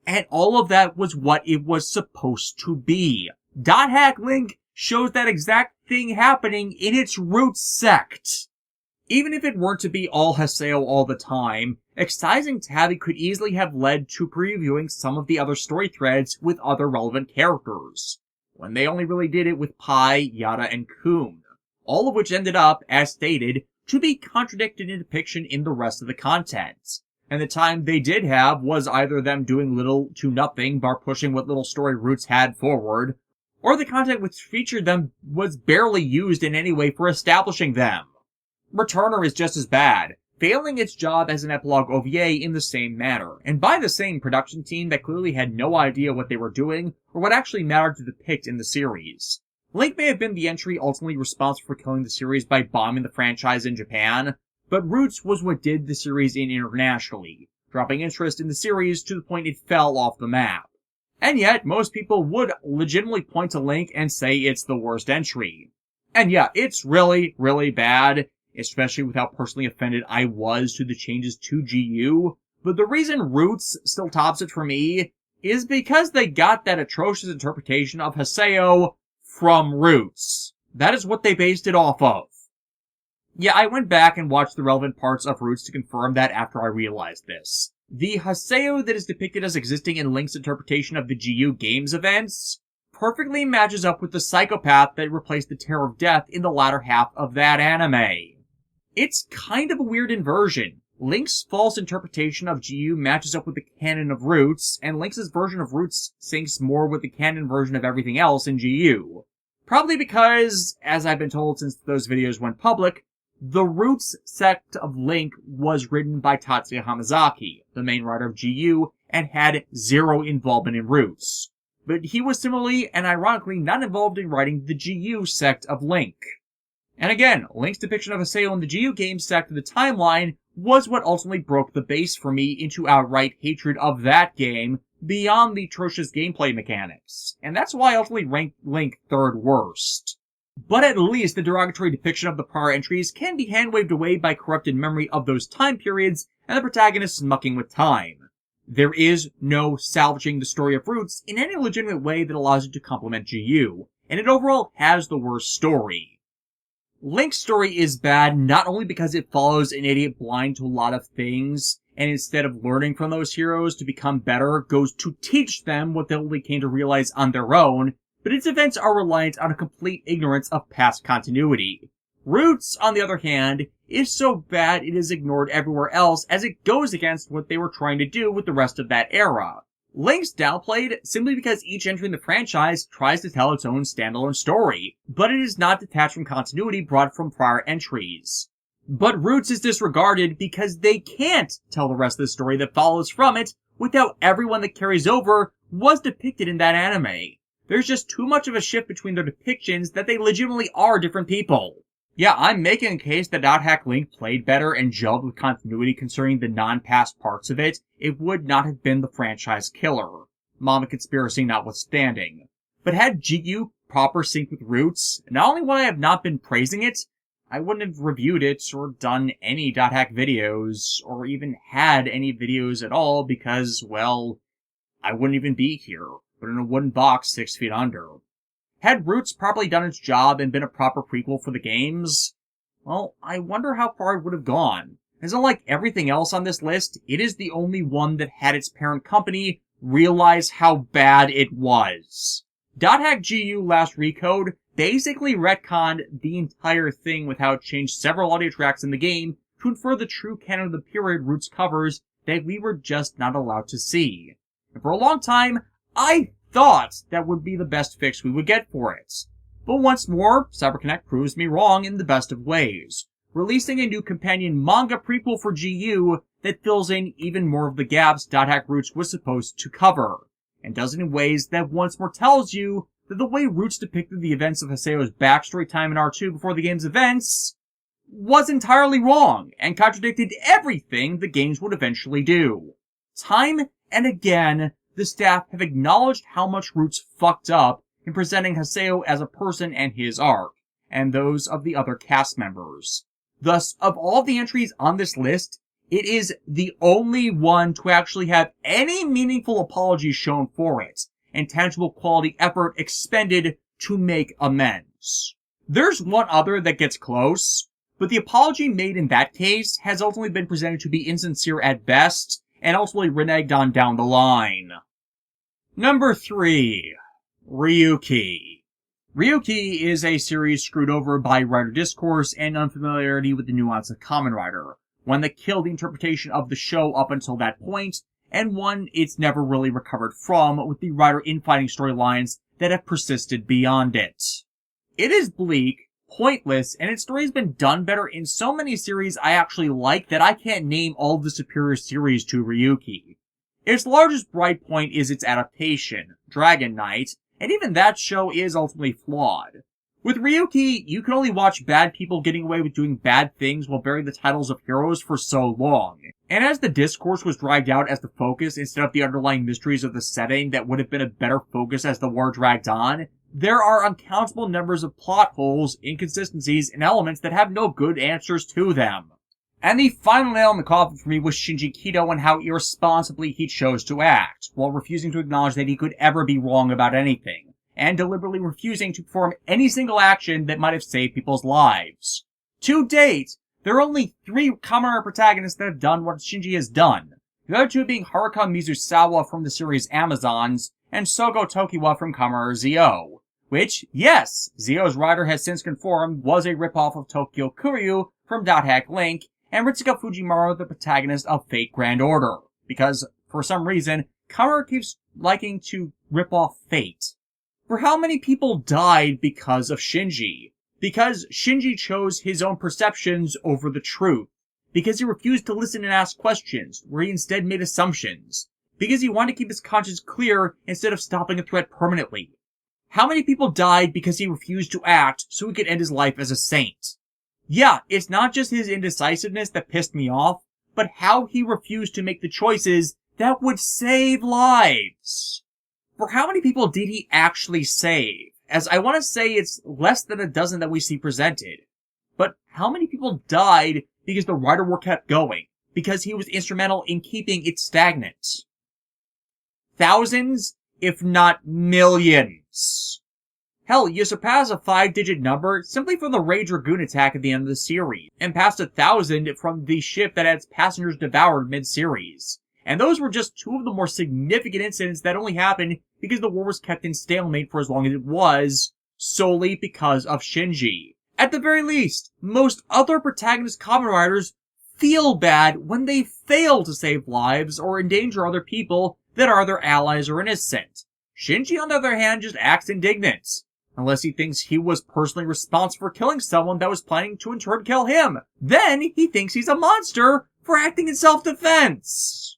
And all of that was what it was supposed to be. Dot Hack Link shows that exact thing happening in its Roots sect. Even if it weren't to be all Haseo all the time, excising Tabby could easily have led to previewing some of the other story threads with other relevant characters, when they only really did it with Pai, Yada, and Kun, all of which ended up, as stated, to be contradicted in depiction in the rest of the content. And the time they did have was either them doing little to nothing by pushing what little story Roots had forward, or the content which featured them was barely used in any way for establishing them. Returner is just as bad, failing its job as an epilogue OVA in the same manner, and by the same production team that clearly had no idea what they were doing or what actually mattered to depict in the series. Link may have been the entry ultimately responsible for killing the series by bombing the franchise in Japan, but Roots was what did the series in internationally, dropping interest in the series to the point it fell off the map. And yet, most people would legitimately point to Link and say it's the worst entry. And yeah, it's really, really bad, especially with how personally offended I was to the changes to GU, but the reason Roots still tops it for me is because they got that atrocious interpretation of Haseo from Roots. That is what they based it off of. Yeah, I went back and watched the relevant parts of Roots to confirm that after I realized this. The Haseo that is depicted as existing in Link's interpretation of the GU Games events perfectly matches up with the psychopath that replaced the Terror of Death in the latter half of that anime. It's kind of a weird inversion. Link's false interpretation of GU matches up with the canon of Roots, and Link's version of Roots syncs more with the canon version of everything else in GU. Probably because, as I've been told since those videos went public, the Roots sect of Link was written by Tatsuya Hamazaki, the main writer of GU, and had zero involvement in Roots. But he was similarly and ironically not involved in writing the GU sect of Link. And again, Link's depiction of Haseo in the GU game sect of the timeline was what ultimately broke the base for me into outright hatred of that game beyond the atrocious gameplay mechanics. And that's why I ultimately ranked Link third worst. But at least the derogatory depiction of the prior entries can be hand-waved away by corrupted memory of those time periods and the protagonists mucking with time. There is no salvaging the story of Roots in any legitimate way that allows it to complement GU, and it overall has the worst story. Link's story is bad not only because it follows an idiot blind to a lot of things, and instead of learning from those heroes to become better, goes to teach them what they only came to realize on their own, but its events are reliant on a complete ignorance of past continuity. Roots, on the other hand, is so bad it is ignored everywhere else as it goes against what they were trying to do with the rest of that era. Link's downplayed simply because each entry in the franchise tries to tell its own standalone story, but it is not detached from continuity brought from prior entries. But Roots is disregarded because they can't tell the rest of the story that follows from it without everyone that carries over was depicted in that anime. There's just too much of a shift between their depictions that they legitimately are different people. Yeah, I'm making a case that .Hack Link played better and gelled with continuity concerning the non-past parts of it. It would not have been the franchise killer, Mama Conspiracy notwithstanding. But had GU proper sync with Roots, not only would I have not been praising it, I wouldn't have reviewed it or done any .Hack videos, or even had any videos at all because, well, I wouldn't even be here, but in a wooden box 6 feet under. Had Roots properly done its job and been a proper prequel for the games, well, I wonder how far it would have gone. As unlike everything else on this list, it is the only one that had its parent company realize how bad it was. .Hack GU Last Recode basically retconned the entire thing with how it changed several audio tracks in the game to infer the true canon of the period Roots covers that we were just not allowed to see. And for a long time, I thought that would be the best fix we would get for it. But once more, CyberConnect proves me wrong in the best of ways, releasing a new companion manga prequel for GU that fills in even more of the gaps .hack Roots was supposed to cover, and does it in ways that once more tells you that the way Roots depicted the events of Haseo's backstory time in R2 before the game's events was entirely wrong, and contradicted everything the games would eventually do. Time and again, the staff have acknowledged how much Roots fucked up in presenting Haseo as a person and his arc, and those of the other cast members. Thus, of all the entries on this list, it is the only one to actually have any meaningful apology shown for it, and tangible quality effort expended to make amends. There's one other that gets close, but the apology made in that case has ultimately been presented to be insincere at best, and ultimately reneged on down the line. Number 3. Ryuki. Ryuki is a series screwed over by writer discourse and unfamiliarity with the nuance of Kamen Rider, one that killed the interpretation of the show up until that point, and one it's never really recovered from, with the writer infighting storylines that have persisted beyond it. It is bleak, pointless, and its story has been done better in so many series I actually like that I can't name all of the superior series to Ryuki. Its largest bright point is its adaptation, Dragon Knight, and even that show is ultimately flawed. With Ryuki, you can only watch bad people getting away with doing bad things while bearing the titles of heroes for so long. And as the discourse was dragged out as the focus instead of the underlying mysteries of the setting that would have been a better focus as the war dragged on, there are uncountable numbers of plot holes, inconsistencies, and elements that have no good answers to them. And the final nail in the coffin for me was Shinji Kito and how irresponsibly he chose to act, while refusing to acknowledge that he could ever be wrong about anything, and deliberately refusing to perform any single action that might have saved people's lives. To date, there are only 3 Kamen Rider protagonists that have done what Shinji has done, the other 2 being Haruka Mizusawa from the series Amazons, and Sogo Tokiwa from Kamen Rider Zio, which, yes, Zio's writer has since confirmed was a ripoff of Tokyo Kuryu from .hack Link, and Ritsuka Fujimaru, the protagonist of Fate Grand Order, because, for some reason, Kamen Rider keeps liking to rip off Fate. For how many people died because of Shinji? Because Shinji chose his own perceptions over the truth. Because he refused to listen and ask questions, where he instead made assumptions. Because he wanted to keep his conscience clear instead of stopping a threat permanently. How many people died because he refused to act so he could end his life as a saint? Yeah, it's not just his indecisiveness that pissed me off, but how he refused to make the choices that would save lives. For how many people did he actually save? As I want to say it's less than a dozen that we see presented. But how many people died because the writer war kept going? Because he was instrumental in keeping it stagnant? Thousands, if not millions. Hell, you surpass a 5-digit number simply from the Rage Dragoon attack at the end of the series, and past 1,000 from the ship that had its passengers devoured mid-series. And those were just 2 of the more significant incidents that only happened because the war was kept in stalemate for as long as it was, solely because of Shinji. At the very least, most other protagonist Kamen Riders feel bad when they fail to save lives or endanger other people that are their allies or innocent. Shinji, on the other hand, just acts indignant. Unless he thinks he was personally responsible for killing someone that was planning to in turn kill him. Then he thinks he's a monster for acting in self-defense.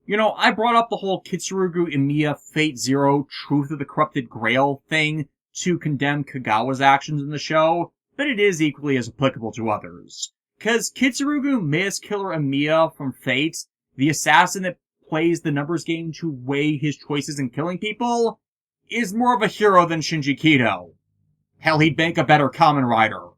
You know, I brought up the whole Kitsurugi Emiya Fate Zero Truth of the Corrupted Grail thing to condemn Kagawa's actions in the show, but it is equally as applicable to others. Cause Kitsurugi Maze Killer Emiya from Fate, the assassin that plays the numbers game to weigh his choices in killing people, is more of a hero than Shinji Kito. Hell, he'd make a better Kamen Rider.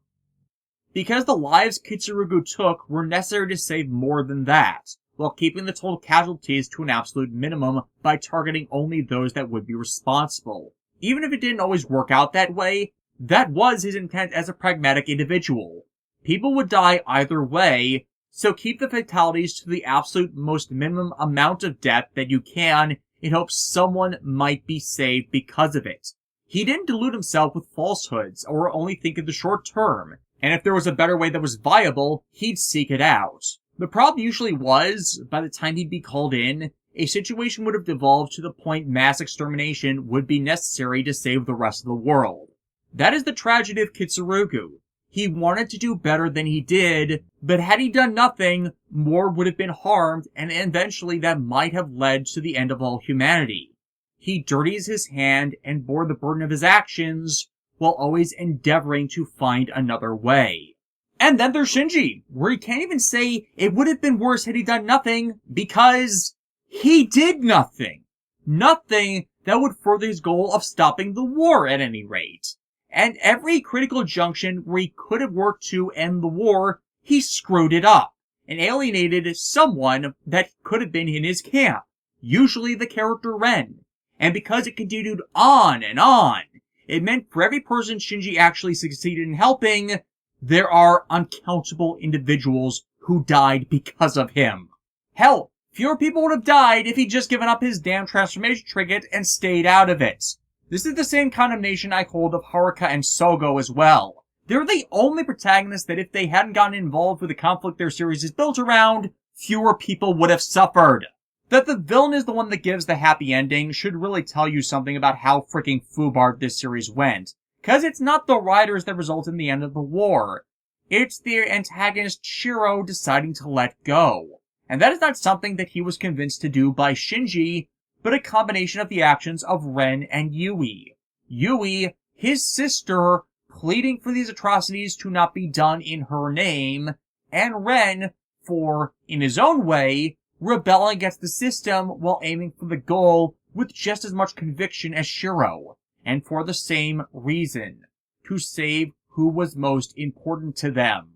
Because the lives Kitsurugi took were necessary to save more than that, while keeping the total casualties to an absolute minimum by targeting only those that would be responsible. Even if it didn't always work out that way, that was his intent as a pragmatic individual. People would die either way, so keep the fatalities to the absolute most minimum amount of death that you can in hopes someone might be saved because of it. He didn't delude himself with falsehoods or only think of the short term, and if there was a better way that was viable, he'd seek it out. The problem usually was, by the time he'd be called in, a situation would have devolved to the point mass extermination would be necessary to save the rest of the world. That is the tragedy of Kitsurugu. He wanted to do better than he did, but had he done nothing, more would have been harmed, and eventually that might have led to the end of all humanity. He dirties his hand and bore the burden of his actions, while always endeavoring to find another way. And then there's Shinji, where he can't even say it would have been worse had he done nothing, because he did nothing. Nothing that would further his goal of stopping the war at any rate. And every critical junction where he could have worked to end the war, he screwed it up, and alienated someone that could have been in his camp, usually the character Ren. And because it continued on and on, it meant for every person Shinji actually succeeded in helping, there are uncountable individuals who died because of him. Hell, fewer people would have died if he'd just given up his damn transformation trinket and stayed out of it. This is the same condemnation I hold of Haruka and Sogo as well. They're the only protagonists that if they hadn't gotten involved with the conflict their series is built around, fewer people would have suffered. That the villain is the one that gives the happy ending should really tell you something about how freaking foobarred this series went. Cause it's not the riders that result in the end of the war. It's the antagonist Shiro deciding to let go. And that is not something that he was convinced to do by Shinji, but a combination of the actions of Ren and Yui. Yui, his sister, pleading for these atrocities to not be done in her name, and Ren for, in his own way, rebelling against the system while aiming for the goal with just as much conviction as Shiro, and for the same reason, to save who was most important to them.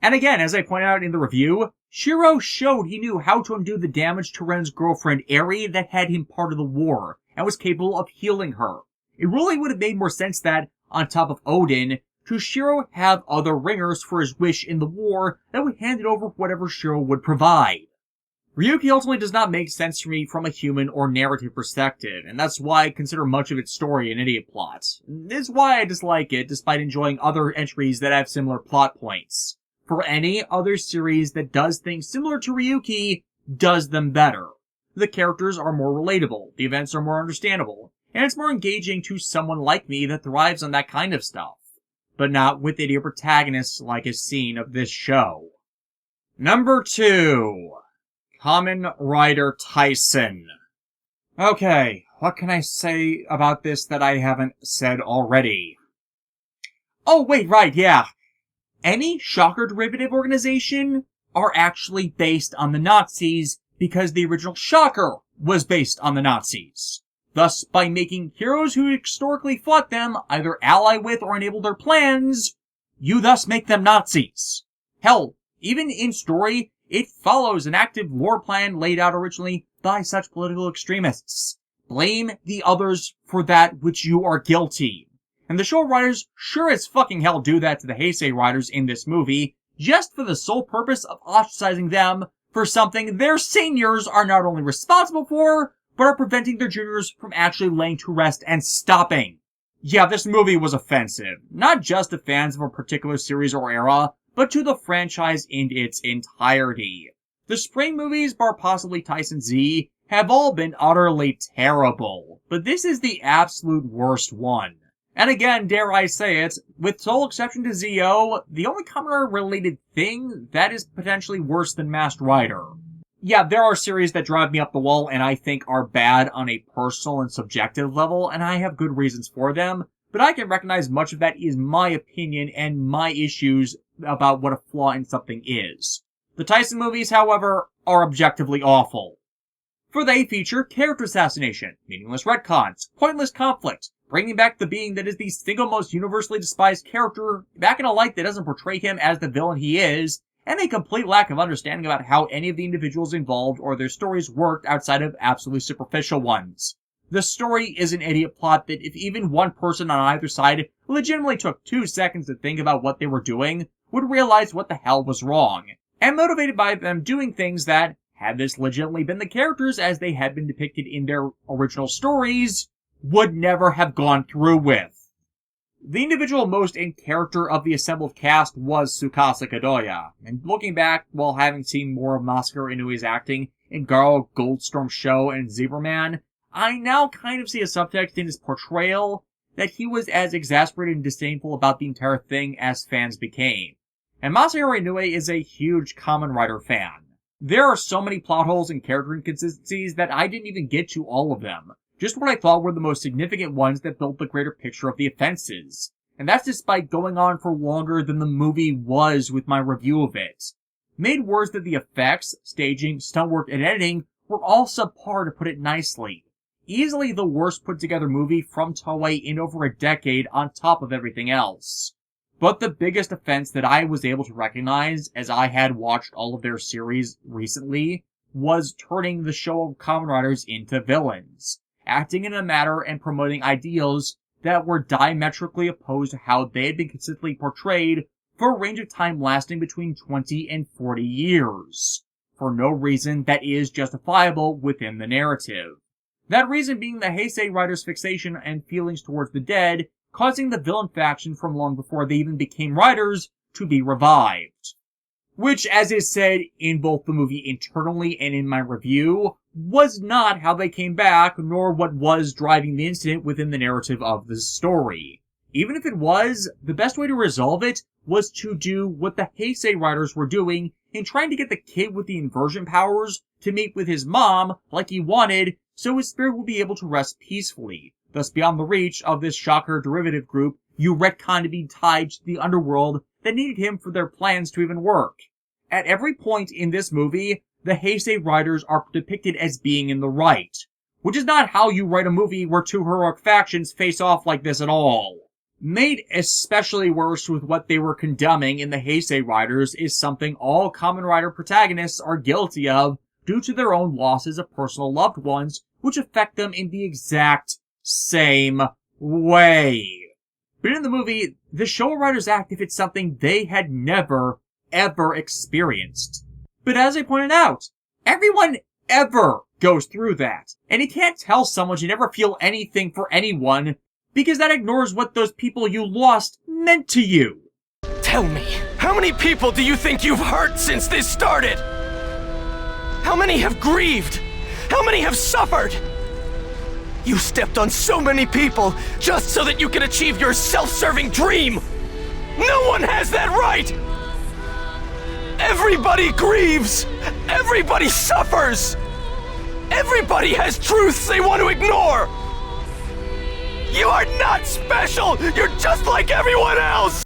And again, as I pointed out in the review, Shiro showed he knew how to undo the damage to Ren's girlfriend Eri that had him part of the war, and was capable of healing her. It really would have made more sense that, on top of Odin, to Shiro have other ringers for his wish in the war that would hand it over whatever Shiro would provide. Ryuki ultimately does not make sense to me from a human or narrative perspective, and that's why I consider much of its story an idiot plot. This is why I dislike it, despite enjoying other entries that have similar plot points. For any other series that does things similar to Ryuki, does them better. The characters are more relatable, the events are more understandable, and it's more engaging to someone like me that thrives on that kind of stuff. But not with idiot protagonists like is seen of this show. Number 2. Kamen Rider Tyson. Okay, what can I say about this that I haven't said already? Oh, wait, right, yeah. Any Shocker derivative organization are actually based on the Nazis because the original Shocker was based on the Nazis. Thus, by making heroes who historically fought them either ally with or enable their plans, you thus make them Nazis. Hell, even in story, it follows an active lore plan laid out originally by such political extremists. Blame the others for that which you are guilty. And the show writers sure as fucking hell do that to the Heisei writers in this movie, just for the sole purpose of ostracizing them for something their seniors are not only responsible for, but are preventing their juniors from actually laying to rest and stopping. Yeah, this movie was offensive, not just to fans of a particular series or era, but to the franchise in its entirety. The spring movies, bar possibly Tyson Z, have all been utterly terrible, but this is the absolute worst one. And again, dare I say it, with sole exception to ZO, the only Kamen Rider-related thing that is potentially worse than Masked Rider. Yeah, there are series that drive me up the wall and I think are bad on a personal and subjective level, and I have good reasons for them, but I can recognize much of that is my opinion and my issues about what a flaw in something is. The Tyson movies, however, are objectively awful. For they feature character assassination, meaningless retcons, pointless conflict, bringing back the being that is the single most universally despised character back in a light that doesn't portray him as the villain he is, and a complete lack of understanding about how any of the individuals involved or their stories worked outside of absolutely superficial ones. The story is an idiot plot that if even one person on either side legitimately took 2 seconds to think about what they were doing, would realize what the hell was wrong, and motivated by them doing things that, had this legitimately been the characters as they had been depicted in their original stories, would never have gone through with. The individual most in character of the assembled cast was Tsukasa Kadoya, and looking back, while having seen more of Masaru Inoue's acting in Garo Goldstorm's Show and Zebraman, I now kind of see a subtext in his portrayal that he was as exasperated and disdainful about the entire thing as fans became. And Masaru Inoue is a huge Kamen Rider fan. There are so many plot holes and character inconsistencies that I didn't even get to all of them. Just what I thought were the most significant ones that built the greater picture of the offenses. And that's despite going on for longer than the movie was with my review of it. Made worse that the effects, staging, stunt work, and editing were all subpar, to put it nicely. Easily the worst put together movie from Toei in over a decade on top of everything else. But the biggest offense that I was able to recognize, as I had watched all of their series recently, was turning the show of Kamen Riders into villains, acting in a manner and promoting ideals that were diametrically opposed to how they had been consistently portrayed for a range of time lasting between 20 and 40 years, for no reason that is justifiable within the narrative. That reason being the Heisei Riders' fixation and feelings towards the dead, causing the villain faction from long before they even became riders to be revived. Which, as is said in both the movie internally and in my review, was not how they came back, nor what was driving the incident within the narrative of the story. Even if it was, the best way to resolve it was to do what the Heisei Riders were doing in trying to get the kid with the inversion powers to meet with his mom like he wanted, so his spirit would be able to rest peacefully, thus beyond the reach of this shocker derivative group you retconned to be tied to the underworld that needed him for their plans to even work. At every point in this movie, the Heisei Riders are depicted as being in the right, which is not how you write a movie where two heroic factions face off like this at all. Made especially worse with what they were condemning in the Heisei Riders is something all Kamen Rider protagonists are guilty of due to their own losses of personal loved ones, which affect them in the exact same way. But in the movie, the Showa Riders act if it's something they had never, ever experienced. But as I pointed out, everyone ever goes through that. And you can't tell someone you never feel anything for anyone, because that ignores what those people you lost meant to you. Tell me, how many people do you think you've hurt since this started? How many have grieved? How many have suffered? You stepped on so many people just so that you can achieve your self-serving dream! No one has that right! Everybody grieves! Everybody suffers! Everybody has truths they want to ignore! You are not special! You're just like everyone else!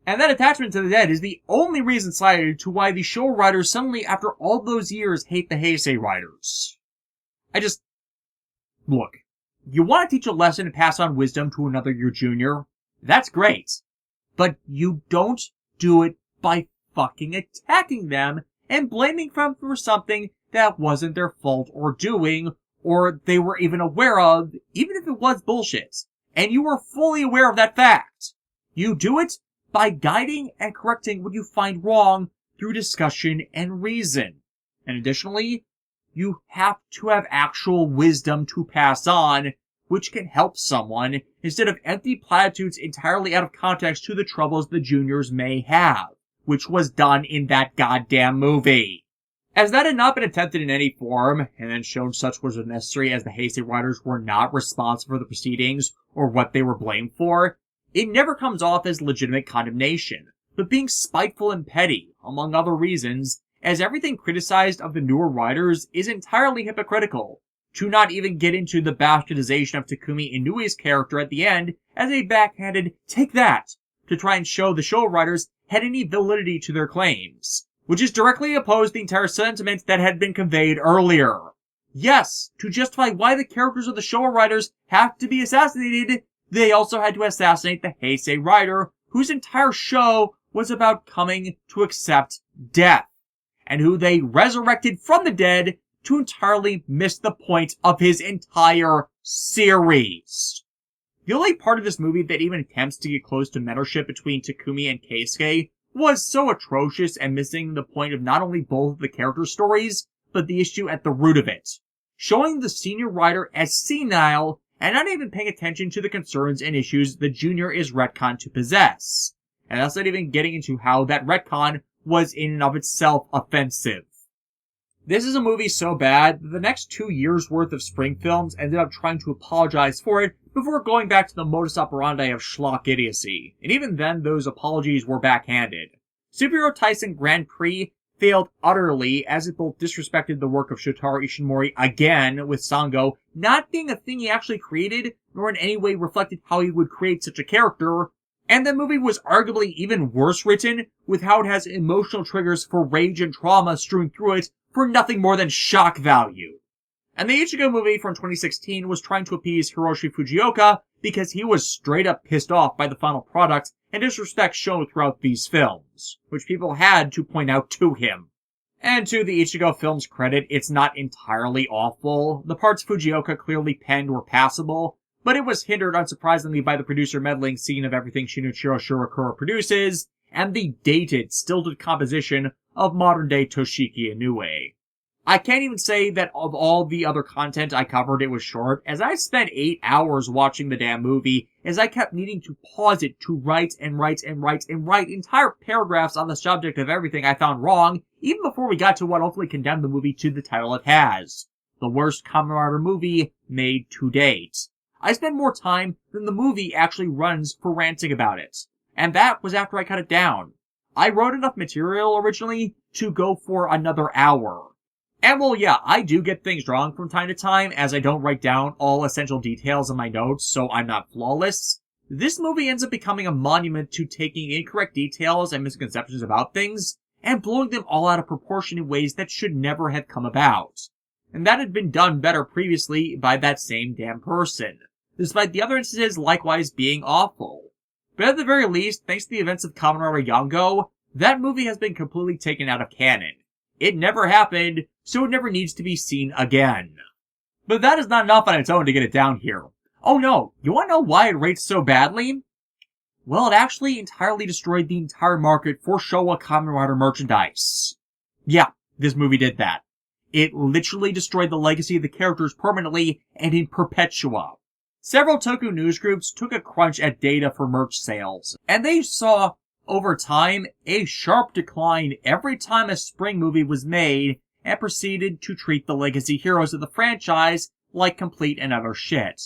And that attachment to the dead is the only reason cited to why the Showa Riders suddenly, after all those years, hate the Heisei Riders. Look, you want to teach a lesson and pass on wisdom to another your junior? That's great. But you don't do it by fucking attacking them and blaming them for something that wasn't their fault or doing, or they were even aware of, even if it was bullshit. And you were fully aware of that fact. You do it by guiding and correcting what you find wrong through discussion and reason. And additionally, you have to have actual wisdom to pass on, which can help someone, instead of empty platitudes entirely out of context to the troubles the juniors may have, which was done in that goddamn movie. As that had not been attempted in any form, and then shown such was necessary as the Heisei Riders were not responsible for the proceedings or what they were blamed for, it never comes off as legitimate condemnation, but being spiteful and petty, among other reasons, as everything criticized of the newer Riders is entirely hypocritical, to not even get into the bastardization of Takumi Inoue's character at the end as a backhanded "take that" to try and show the Showa Riders had any validity to their claims, which is directly opposed to the entire sentiment that had been conveyed earlier. Yes, to justify why the characters of the Showa Riders have to be assassinated, they also had to assassinate the Heisei Rider, whose entire show was about coming to accept death, and who they resurrected from the dead to entirely miss the point of his entire series. The only part of this movie that even attempts to get close to mentorship between Takumi and Keisuke was so atrocious and missing the point of not only both of the character stories, but the issue at the root of it. Showing the senior rider as senile and not even paying attention to the concerns and issues the Junior is retconned to possess. And that's not even getting into how that retcon was in and of itself offensive. This is a movie so bad that the next 2 years worth of Spring Films ended up trying to apologize for it before going back to the modus operandi of schlock idiocy. And even then, those apologies were backhanded. Superhero Tyson Grand Prix failed utterly, as it both disrespected the work of Shotaro Ishinomori again, with Sango not being a thing he actually created, nor in any way reflected how he would create such a character, and the movie was arguably even worse written, with how it has emotional triggers for rage and trauma strewn through it for nothing more than shock value. And the Ichigo movie from 2016 was trying to appease Hiroshi Fujioka because he was straight up pissed off by the final product and disrespect shown throughout these films, which people had to point out to him. And to the Ichigo film's credit, it's not entirely awful. The parts Fujioka clearly penned were passable, but it was hindered unsurprisingly by the producer meddling scene of everything Shinichiro Shirakura produces, and the dated, stilted composition of modern-day Toshiki Inoue. I can't even say that of all the other content I covered it was short, as I spent 8 hours watching the damn movie, as I kept needing to pause it to write entire paragraphs on the subject of everything I found wrong, even before we got to what ultimately condemned the movie to the title it has. The worst Kamen Rider movie made to date. I spent more time than the movie actually runs for ranting about it. And that was after I cut it down. I wrote enough material originally to go for another hour. And well, yeah, I do get things wrong from time to time, as I don't write down all essential details in my notes, so I'm not flawless. This movie ends up becoming a monument to taking incorrect details and misconceptions about things, and blowing them all out of proportion in ways that should never have come about. And that had been done better previously by that same damn person, despite the other instances likewise being awful. But at the very least, thanks to the events of Kamen Rider Yongo, that movie has been completely taken out of canon. It never happened, so it never needs to be seen again. But that is not enough on its own to get it down here. Oh no, you wanna know why it rates so badly? Well, it actually entirely destroyed the entire market for Showa Kamen Rider merchandise. Yeah, this movie did that. It literally destroyed the legacy of the characters permanently and in perpetua. Several Toku news groups took a crunch at data for merch sales, and they saw, over time, a sharp decline every time a spring movie was made, and proceeded to treat the legacy heroes of the franchise like complete and utter shit.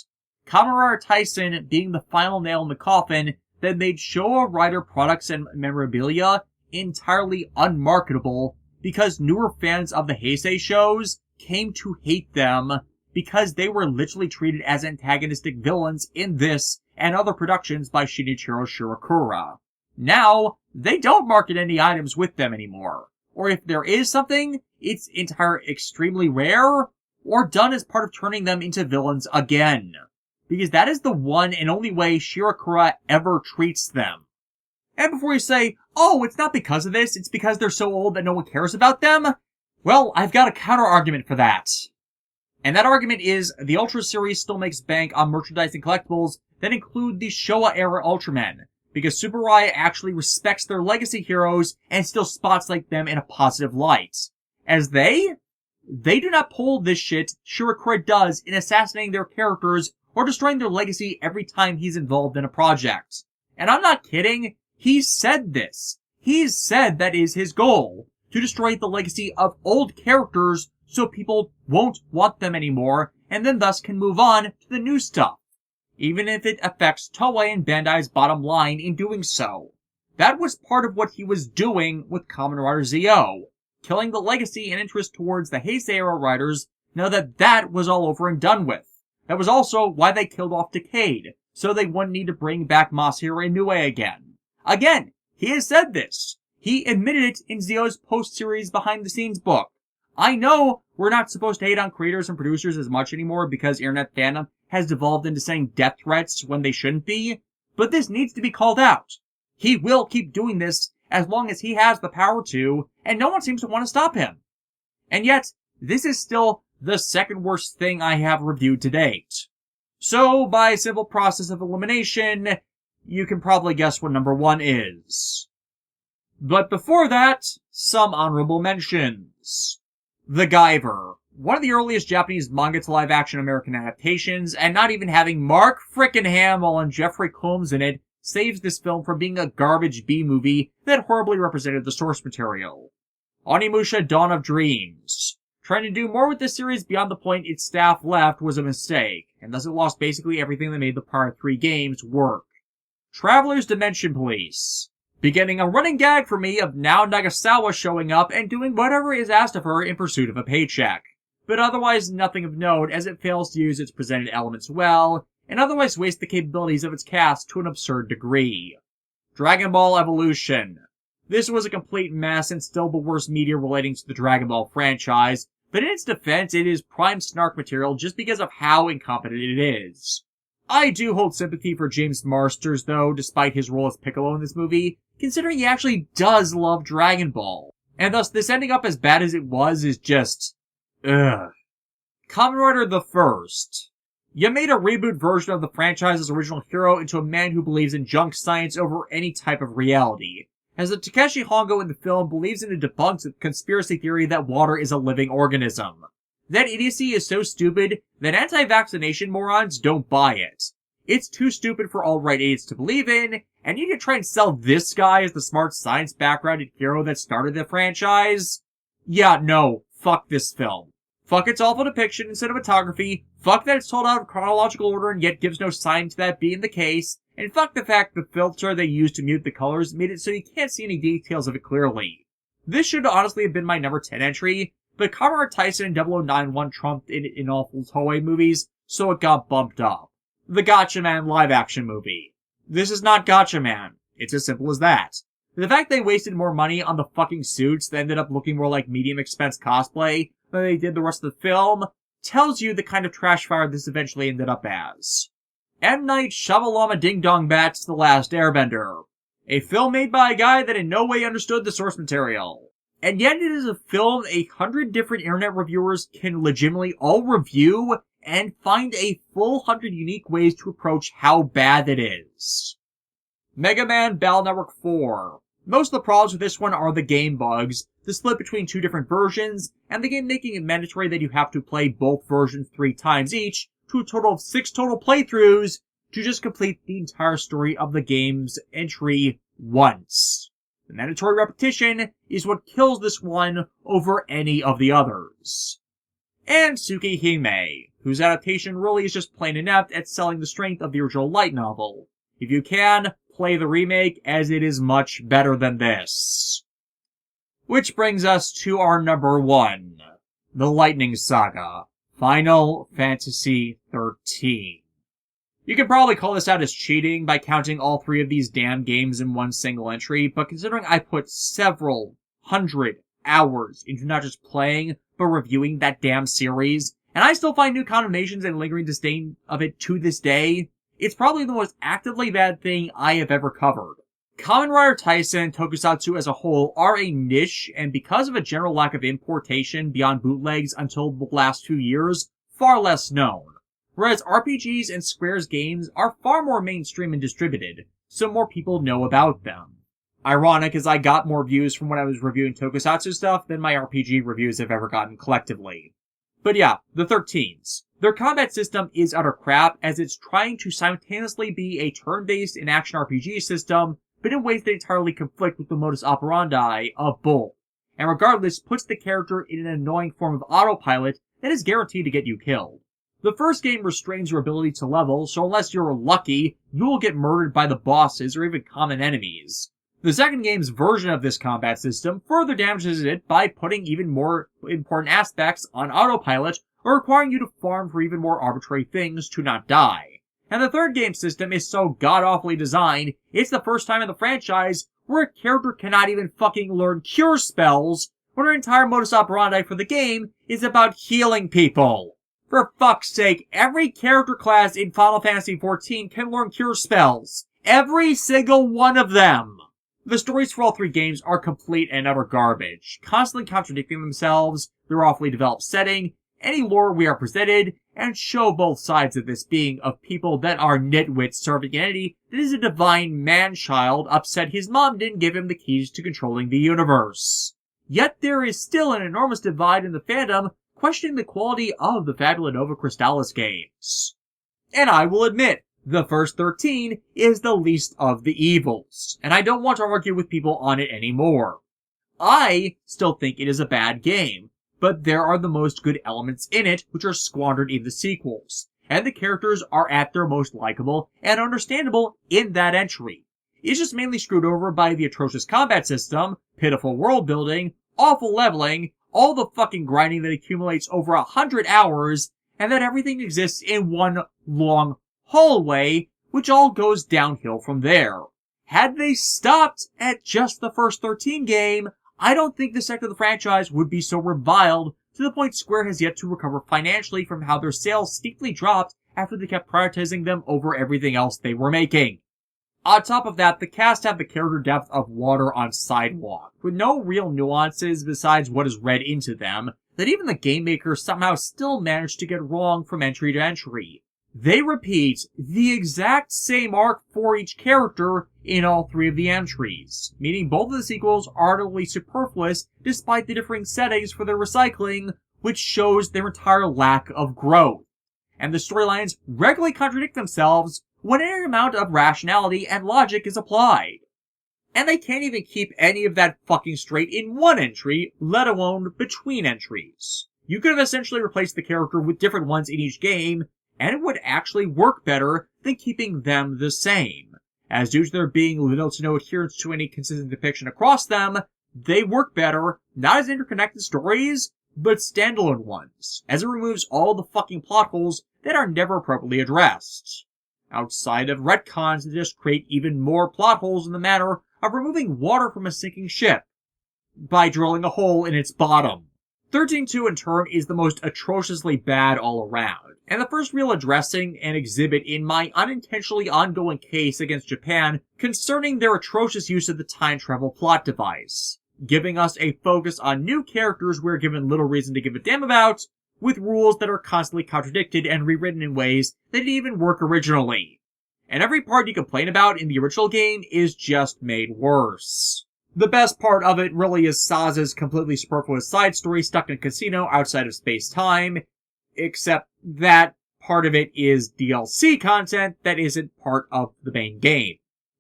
Kamen Rider Tyson being the final nail in the coffin that made Showa Rider products and memorabilia entirely unmarketable because newer fans of the Heisei shows came to hate them because they were literally treated as antagonistic villains in this and other productions by Shinichiro Shirakura. Now, they don't market any items with them anymore. Or if there is something, it's extremely rare, or done as part of turning them into villains again. Because that is the one and only way Shirakura ever treats them. And before you say, oh, it's not because of this, it's because they're so old that no one cares about them, well, I've got a counter-argument for that. And that argument is, the Ultra series still makes bank on merchandise and collectibles that include the Showa-era Ultramen, because Super Riot actually respects their legacy heroes and still spotlights them in a positive light. As they do not pull this shit Shirakura does in assassinating their characters or destroying their legacy every time he's involved in a project. And I'm not kidding, he said this. He's said that is his goal, to destroy the legacy of old characters so people won't want them anymore, and then thus can move on to the new stuff. Even if it affects Toei and Bandai's bottom line in doing so. That was part of what he was doing with Kamen Rider ZO, killing the legacy and interest towards the Heisei-era writers now that that was all over and done with. That was also why they killed off Decade, so they wouldn't need to bring back Masahiro Inoue again. Again, he has said this. He admitted it in ZO's post-series behind-the-scenes book. I know we're not supposed to hate on creators and producers as much anymore because internet fandom has devolved into saying death threats when they shouldn't be, but this needs to be called out. He will keep doing this as long as he has the power to, and no one seems to want to stop him. And yet, this is still the second worst thing I have reviewed to date. So, by simple process of elimination, you can probably guess what number 1 is. But before that, some honorable mentions. The Guyver, one of the earliest Japanese manga to live-action American adaptations, and not even having Mark frickin' Hamill and Jeffrey Combs in it saves this film from being a garbage B-movie that horribly represented the source material. Onimusha Dawn of Dreams. Trying to do more with this series beyond the point its staff left was a mistake, and thus it lost basically everything that made the prior 3 games work. Traveler's Dimension Police. Beginning a running gag for me of now Nagasawa showing up and doing whatever is asked of her in pursuit of a paycheck. But otherwise nothing of note, as it fails to use its presented elements well, and otherwise wastes the capabilities of its cast to an absurd degree. Dragon Ball Evolution. This was a complete mess and still the worst media relating to the Dragon Ball franchise, but in its defense it is prime snark material just because of how incompetent it is. I do hold sympathy for James Marsters though, despite his role as Piccolo in this movie, considering he actually does love Dragon Ball. And thus this ending up as bad as it was is just... ugh. Kamen Rider the First. You made a reboot version of the franchise's original hero into a man who believes in junk science over any type of reality, as the Takeshi Hongo in the film believes in and debunks the conspiracy theory that water is a living organism. That idiocy is so stupid that anti-vaccination morons don't buy it. It's too stupid for alt-right idiots to believe in, and you can try and sell this guy as the smart science backgrounded hero that started the franchise? Yeah, no, fuck this film. Fuck its awful depiction and cinematography, fuck that it's told out of chronological order and yet gives no sign to that being the case, and fuck the fact the filter they used to mute the colors made it so you can't see any details of it clearly. This should honestly have been my number 10 entry, but Kamen Rider Tyson and 0091 trumped it in awful Toei movies, so it got bumped up. The Gatchaman live-action movie. This is not Gatchaman. It's as simple as that. The fact they wasted more money on the fucking suits that ended up looking more like medium expense cosplay than they did the rest of the film tells you the kind of trash fire this eventually ended up as. M. Night Shyamalan Ding Dong Bat's The Last Airbender. A film made by a guy that in no way understood the source material. And yet it is a film 100 different internet reviewers can legitimately all review and find a full 100 unique ways to approach how bad it is. Mega Man Battle Network 4. Most of the problems with this one are the game bugs, the split between 2 different versions, and the game making it mandatory that you have to play both versions 3 times each, to a total of 6 total playthroughs, to just complete the entire story of the game's entry once. The mandatory repetition is what kills this one over any of the others. And Tsukihime, whose adaptation really is just plain inept at selling the strength of the original light novel. If you can, play the remake, as it is much better than this. Which brings us to our number 1, The Lightning Saga, Final Fantasy XIII. You could probably call this out as cheating by counting all 3 of these damn games in one single entry, but considering I put several hundred hours into not just playing, but reviewing that damn series, and I still find new condemnations and lingering disdain of it to this day, it's probably the most actively bad thing I have ever covered. Kamen Rider Tyson and Tokusatsu as a whole are a niche, and because of a general lack of importation beyond bootlegs until the last 2 years, far less known. Whereas RPGs and Square's games are far more mainstream and distributed, so more people know about them. Ironic, as I got more views from when I was reviewing Tokusatsu stuff than my RPG reviews have ever gotten collectively. But yeah, the 13s. Their combat system is utter crap, as it's trying to simultaneously be a turn-based and action RPG system, but in ways that entirely conflict with the modus operandi of both, and regardless puts the character in an annoying form of autopilot that is guaranteed to get you killed. The first game restrains your ability to level, so unless you're lucky, you will get murdered by the bosses or even common enemies. The second game's version of this combat system further damages it by putting even more important aspects on autopilot or requiring you to farm for even more arbitrary things to not die. And the third game system is so god-awfully designed, it's the first time in the franchise where a character cannot even fucking learn cure spells when her entire modus operandi for the game is about healing people. For fuck's sake, every character class in Final Fantasy XIV can learn cure spells. Every single one of them! The stories for all 3 games are complete and utter garbage, constantly contradicting themselves, their awfully developed setting, any lore we are presented, and show both sides of this being of people that are nitwits serving an entity that is a divine man-child upset his mom didn't give him the keys to controlling the universe. Yet there is still an enormous divide in the fandom questioning the quality of the Fabula Nova Crystallis games. And I will admit, the first 13 is the least of the evils, and I don't want to argue with people on it anymore. I still think it is a bad game, but there are the most good elements in it which are squandered in the sequels, and the characters are at their most likable and understandable in that entry. It's just mainly screwed over by the atrocious combat system, pitiful world building, awful leveling, all the fucking grinding that accumulates over 100 hours, and that everything exists in one long hallway, which all goes downhill from there. Had they stopped at just the first 13 game, I don't think this sector of the franchise would be so reviled to the point Square has yet to recover financially from how their sales steeply dropped after they kept prioritizing them over everything else they were making. On top of that, the cast have the character depth of water on sidewalk, with no real nuances besides what is read into them, that even the game makers somehow still manage to get wrong from entry to entry. They repeat the exact same arc for each character in all 3 of the entries, meaning both of the sequels are utterly superfluous despite the differing settings for their recycling, which shows their entire lack of growth. And the storylines regularly contradict themselves when any amount of rationality and logic is applied. And they can't even keep any of that fucking straight in one entry, let alone between entries. You could have essentially replaced the character with different ones in each game, and it would actually work better than keeping them the same. As due to there being little to no adherence to any consistent depiction across them, they work better, not as interconnected stories, but standalone ones, as it removes all the fucking plot holes that are never appropriately addressed. Outside of retcons that just create even more plot holes in the manner of removing water from a sinking ship by drilling a hole in its bottom. 13-2 in turn is the most atrociously bad all around, and the first real addressing and exhibit in my unintentionally ongoing case against Japan concerning their atrocious use of the time travel plot device, giving us a focus on new characters we're given little reason to give a damn about, with rules that are constantly contradicted and rewritten in ways that didn't even work originally. And every part you complain about in the original game is just made worse. The best part of it really is Saz's completely superfluous side story stuck in a casino outside of space-time, except that part of it is DLC content that isn't part of the main game.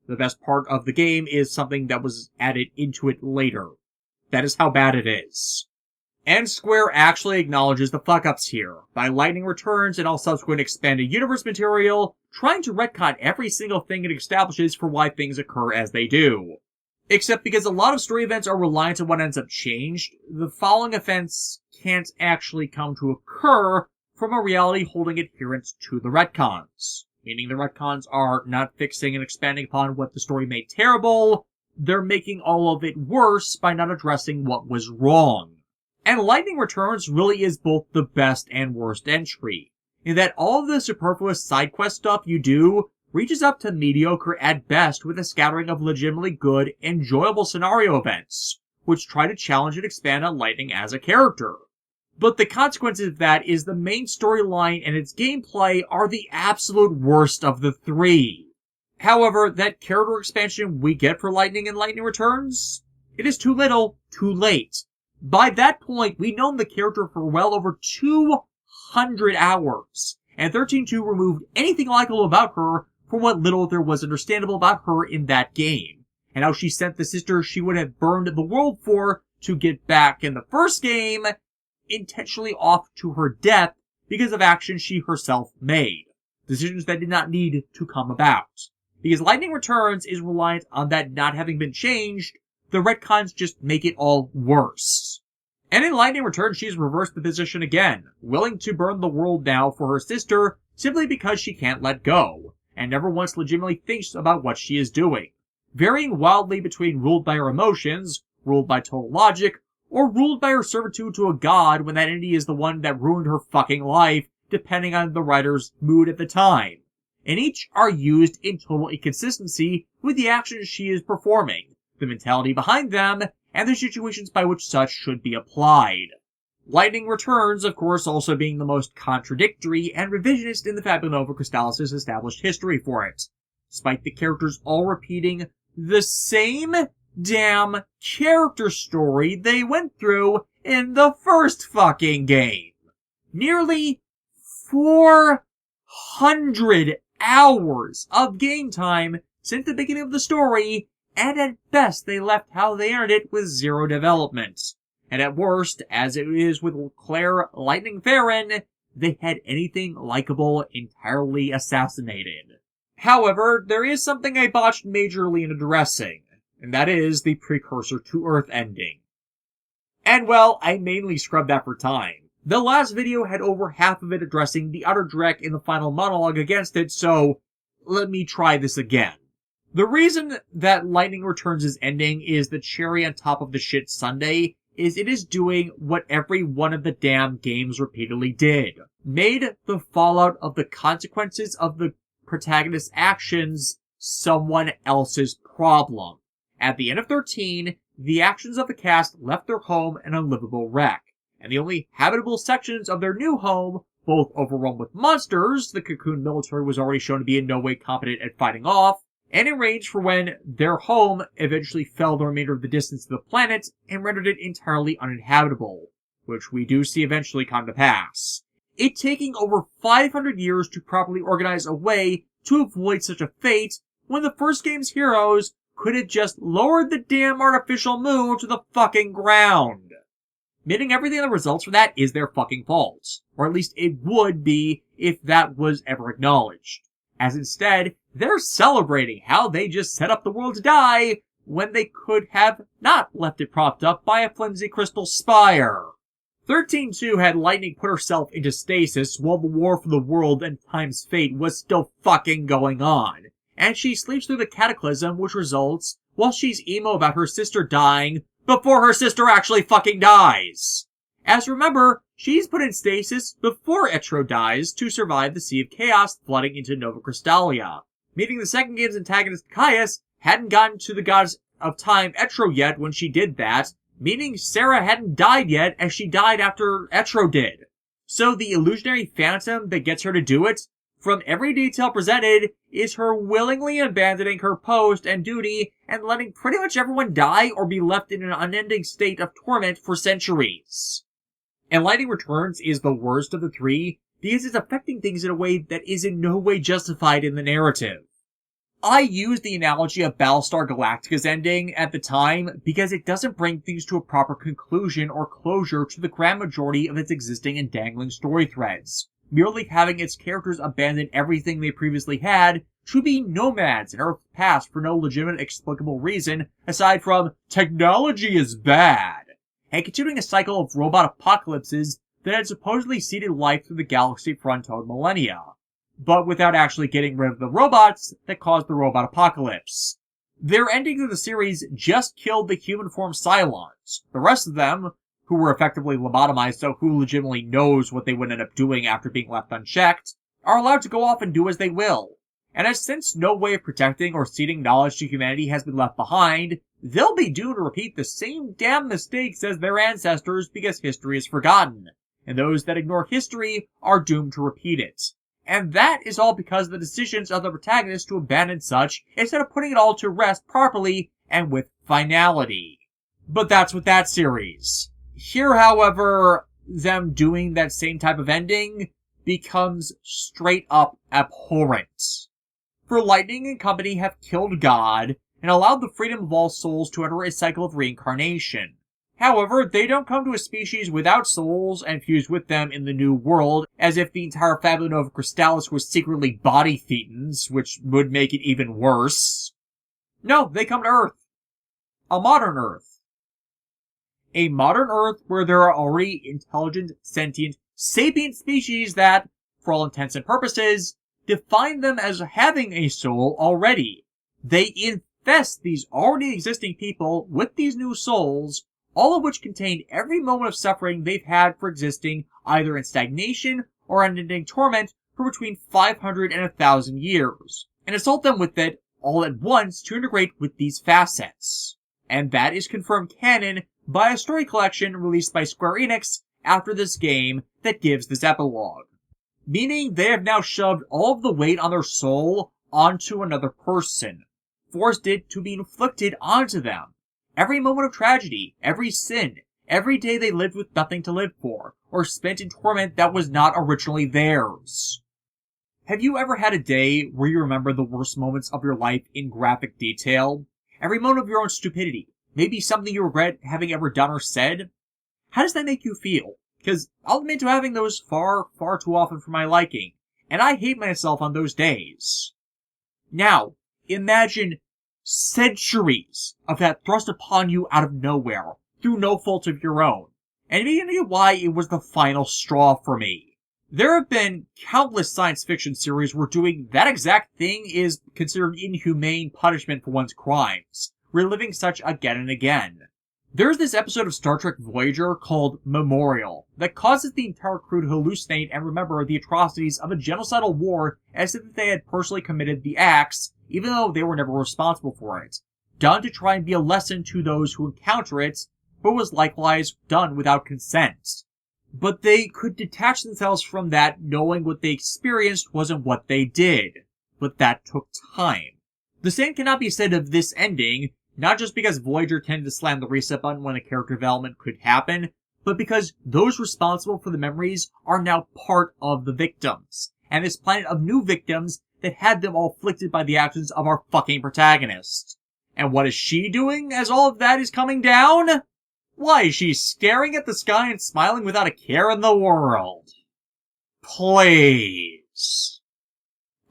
The best part of the game is something that was added into it later. That is how bad it is. And Square actually acknowledges the fuck-ups here, by Lightning Returns and all subsequent expanded universe material, trying to retcon every single thing it establishes for why things occur as they do. Except because a lot of story events are reliant on what ends up changed, the following events can't actually come to occur from a reality holding adherence to the retcons. Meaning the retcons are not fixing and expanding upon what the story made terrible, they're making all of it worse by not addressing what was wrong. And Lightning Returns really is both the best and worst entry, in that all of the superfluous side quest stuff you do reaches up to mediocre at best with a scattering of legitimately good, enjoyable scenario events, which try to challenge and expand on Lightning as a character. But the consequence of that is the main storyline and its gameplay are the absolute worst of the 3. However, that character expansion we get for Lightning and Lightning Returns, it is too little, too late. By that point, we'd known the character for well over 200 hours, and 13-2 removed anything likable about her for what little there was understandable about her in that game, and how she sent the sister she would have burned the world for to get back in the first game, intentionally off to her death because of actions she herself made. Decisions that did not need to come about. Because Lightning Returns is reliant on that not having been changed, the retcons just make it all worse. And in Lightning Returns, she's reversed the position again, willing to burn the world now for her sister simply because she can't let go, and never once legitimately thinks about what she is doing, varying wildly between ruled by her emotions, ruled by total logic, or ruled by her servitude to a god when that entity is the one that ruined her fucking life, depending on the writer's mood at the time. And each are used in total inconsistency with the actions she is performing, the mentality behind them, and the situations by which such should be applied. Lightning Returns, of course, also being the most contradictory and revisionist in the Fabula Nova Crystallis' established history for it, despite the characters all repeating the same damn character story they went through in the first fucking game. Nearly 400 hours of game time since the beginning of the story, and at best they left how they entered it with zero development. And at worst, as it is with Claire Lightning Farron, they had anything likable entirely assassinated. However, there is something I botched majorly in addressing, and that is the precursor to Earth ending. And well, I mainly scrubbed that for time. The last video had over half of it addressing the utter dreck in the final monologue against it, so let me try this again. The reason that Lightning Returns' ending is the cherry on top of the shit sundae is it is doing what every one of the damn games repeatedly did. Made the fallout of the consequences of the protagonist's actions someone else's problem. At the end of 13, the actions of the cast left their home an unlivable wreck, and the only habitable sections of their new home, both overrun with monsters the Cocoon military was already shown to be in no way competent at fighting off, and in range for when their home eventually fell the remainder of the distance to the planet and rendered it entirely uninhabitable, which we do see eventually come to pass. It taking over 500 years to properly organize a way to avoid such a fate when the first game's heroes could have just lowered the damn artificial moon to the fucking ground. Meaning everything that results from that is their fucking fault. Or at least it would be if that was ever acknowledged. As instead, they're celebrating how they just set up the world to die when they could have not left it propped up by a flimsy crystal spire. 13-2 had Lightning put herself into stasis while the war for the world and time's fate was still fucking going on. And she sleeps through the cataclysm which results while she's emo about her sister dying before her sister actually fucking dies. As remember, she's put in stasis before Etro dies to survive the Sea of Chaos flooding into Nova Crystallia. Meaning the second game's antagonist Caius hadn't gotten to the gods of time Etro yet when she did that, meaning Sarah hadn't died yet as she died after Etro did. So the illusionary phantom that gets her to do it, from every detail presented, is her willingly abandoning her post and duty and letting pretty much everyone die or be left in an unending state of torment for centuries. And Lightning Returns is the worst of the three because it's affecting things in a way that is in no way justified in the narrative. I used the analogy of Battlestar Galactica's ending at the time because it doesn't bring things to a proper conclusion or closure to the grand majority of its existing and dangling story threads, merely having its characters abandon everything they previously had to be nomads in Earth's past for no legitimate explicable reason aside from technology is bad, and continuing a cycle of robot apocalypses that had supposedly seeded life through the galaxy for untold millennia, but without actually getting rid of the robots that caused the robot apocalypse. Their endings of the series just killed the human form Cylons. The rest of them, who were effectively lobotomized, so who legitimately knows what they would end up doing after being left unchecked, are allowed to go off and do as they will. And as since no way of protecting or ceding knowledge to humanity has been left behind, they'll be doomed to repeat the same damn mistakes as their ancestors because history is forgotten, and those that ignore history are doomed to repeat it. And that is all because of the decisions of the protagonist to abandon such instead of putting it all to rest properly and with finality. But that's with that series. Here, however, them doing that same type of ending becomes straight up abhorrent. For Lightning and company have killed God and allowed the freedom of all souls to enter a cycle of reincarnation. However, they don't come to a species without souls and fuse with them in the new world, as if the entire family of Nova Crystallis was secretly body thetans, which would make it even worse. No, they come to Earth. A modern Earth. A modern Earth where there are already intelligent, sentient, sapient species that, for all intents and purposes, define them as having a soul already. They infest these already existing people with these new souls, all of which contain every moment of suffering they've had for existing either in stagnation or unending torment for between 500 and 1,000 years, and assault them with it all at once to integrate with these facets. And that is confirmed canon by a story collection released by Square Enix after this game that gives this epilogue. Meaning they have now shoved all of the weight on their soul onto another person, forced it to be inflicted onto them. Every moment of tragedy, every sin, every day they lived with nothing to live for, or spent in torment that was not originally theirs. Have you ever had a day where you remember the worst moments of your life in graphic detail? Every moment of your own stupidity, maybe something you regret having ever done or said? How does that make you feel? Because I'll admit to having those far, far too often for my liking, and I hate myself on those days. Now, imagine centuries of that thrust upon you out of nowhere, through no fault of your own, and maybe why it was the final straw for me. There have been countless science fiction series where doing that exact thing is considered inhumane punishment for one's crimes, reliving such again and again. There's this episode of Star Trek Voyager called Memorial that causes the entire crew to hallucinate and remember the atrocities of a genocidal war as if they had personally committed the acts, even though they were never responsible for it, done to try and be a lesson to those who encounter it, but was likewise done without consent. But they could detach themselves from that knowing what they experienced wasn't what they did. But that took time. The same cannot be said of this ending, not just because Voyager tended to slam the reset button when a character development could happen, but because those responsible for the memories are now part of the victims, and this planet of new victims that had them all afflicted by the actions of our fucking protagonist. And what is she doing as all of that is coming down? Why, she's staring at the sky and smiling without a care in the world. Please.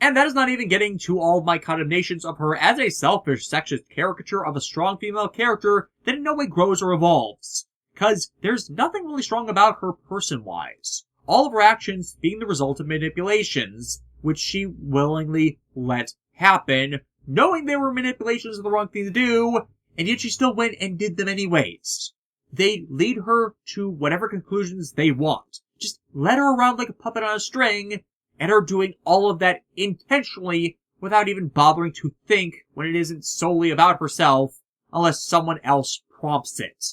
And that is not even getting to all of my condemnations of her as a selfish, sexist caricature of a strong female character that in no way grows or evolves. Cause there's nothing really strong about her person-wise. All of her actions being the result of manipulations, which she willingly let happen, knowing they were manipulations of the wrong thing to do, and yet she still went and did them anyways. They lead her to whatever conclusions they want. Just let her around like a puppet on a string, and her doing all of that intentionally without even bothering to think when it isn't solely about herself, unless someone else prompts it.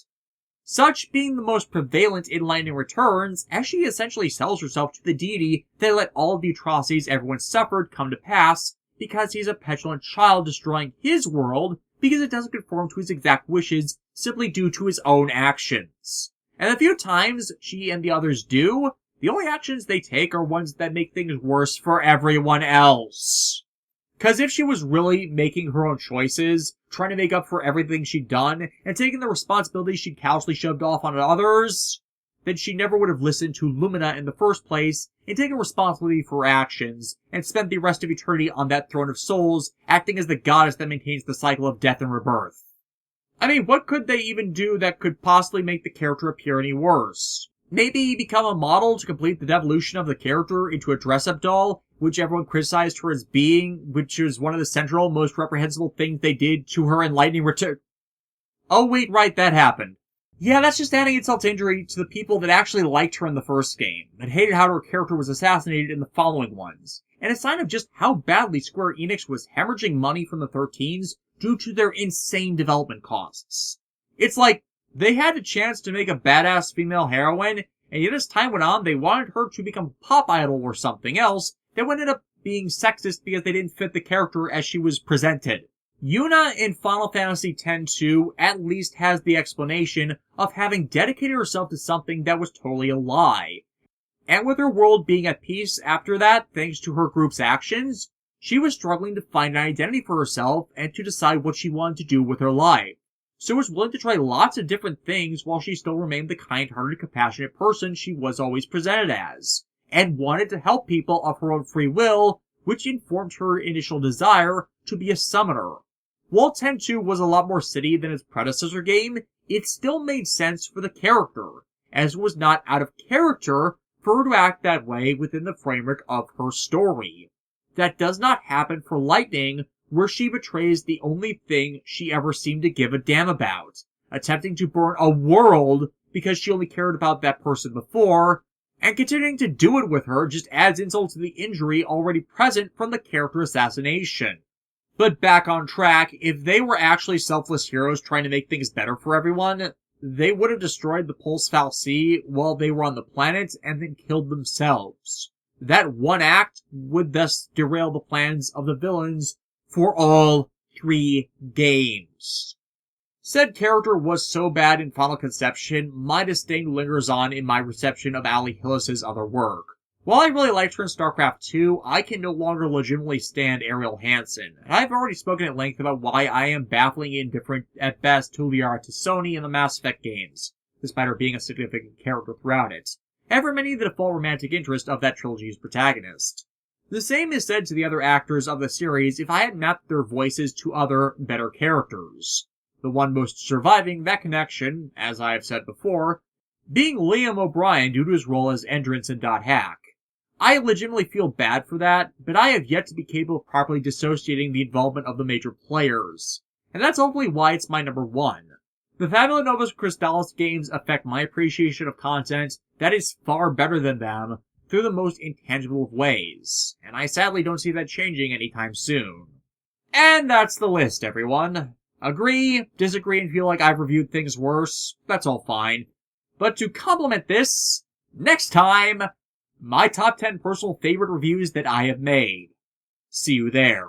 Such being the most prevalent in Lightning Returns, as she essentially sells herself to the deity that let all of the atrocities everyone suffered come to pass, because he's a petulant child destroying his world because it doesn't conform to his exact wishes simply due to his own actions. And the few times she and the others do, the only actions they take are ones that make things worse for everyone else. Cause if she was really making her own choices, trying to make up for everything she'd done, and taking the responsibility she'd callously shoved off on others, then she never would have listened to Lumina in the first place, and taken responsibility for her actions, and spent the rest of eternity on that throne of souls, acting as the goddess that maintains the cycle of death and rebirth. I mean, what could they even do that could possibly make the character appear any worse? Maybe become a model to complete the devolution of the character into a dress-up doll, which everyone criticized her as being, which is one of the central, most reprehensible things they did to her in Lightning Return. Oh wait, right, that happened. Yeah, that's just adding insult to injury to the people that actually liked her in the first game, but hated how her character was assassinated in the following ones. And a sign of just how badly Square Enix was hemorrhaging money from the 13s due to their insane development costs. It's like, they had a chance to make a badass female heroine, and yet as time went on, they wanted her to become a pop idol or something else that would end up being sexist because they didn't fit the character as she was presented. Yuna in Final Fantasy X-2 at least has the explanation of having dedicated herself to something that was totally a lie. And with her world being at peace after that, thanks to her group's actions, she was struggling to find an identity for herself and to decide what she wanted to do with her life. So was willing to try lots of different things while she still remained the kind-hearted, compassionate person she was always presented as, and wanted to help people of her own free will, which informed her initial desire to be a summoner. While 10-2 was a lot more city than its predecessor game, it still made sense for the character, as it was not out of character for her to act that way within the framework of her story. That does not happen for Lightning, where she betrays the only thing she ever seemed to give a damn about, attempting to burn a world because she only cared about that person before, and continuing to do it with her just adds insult to the injury already present from the character assassination. But back on track, if they were actually selfless heroes trying to make things better for everyone, they would have destroyed the Pulse Fal'Cie while they were on the planet and then killed themselves. That one act would thus derail the plans of the villains for all 3 games. Said character was so bad in Final Conception, my disdain lingers on in my reception of Ali Hillis's other work. While I really liked her in StarCraft 2, I can no longer legitimately stand Ariel Hansen, and I've already spoken at length about why I am bafflingly indifferent at best to Liara Tassoni in the Mass Effect games, despite her being a significant character throughout it, and for many the default romantic interest of that trilogy's protagonist. The same is said to the other actors of the series if I had mapped their voices to other, better characters. The one most surviving that connection, as I have said before, being Liam O'Brien due to his role as Endurance in .hack. I legitimately feel bad for that, but I have yet to be capable of properly dissociating the involvement of the major players. And that's hopefully why it's my number 1. The Fabula Novus Crystallis games affect my appreciation of content that is far better than them through the most intangible of ways, and I sadly don't see that changing anytime soon. And that's the list, everyone. Agree, disagree, and feel like I've reviewed things worse, that's all fine. But to complement this, next time, my top 10 personal favorite reviews that I have made. See you there.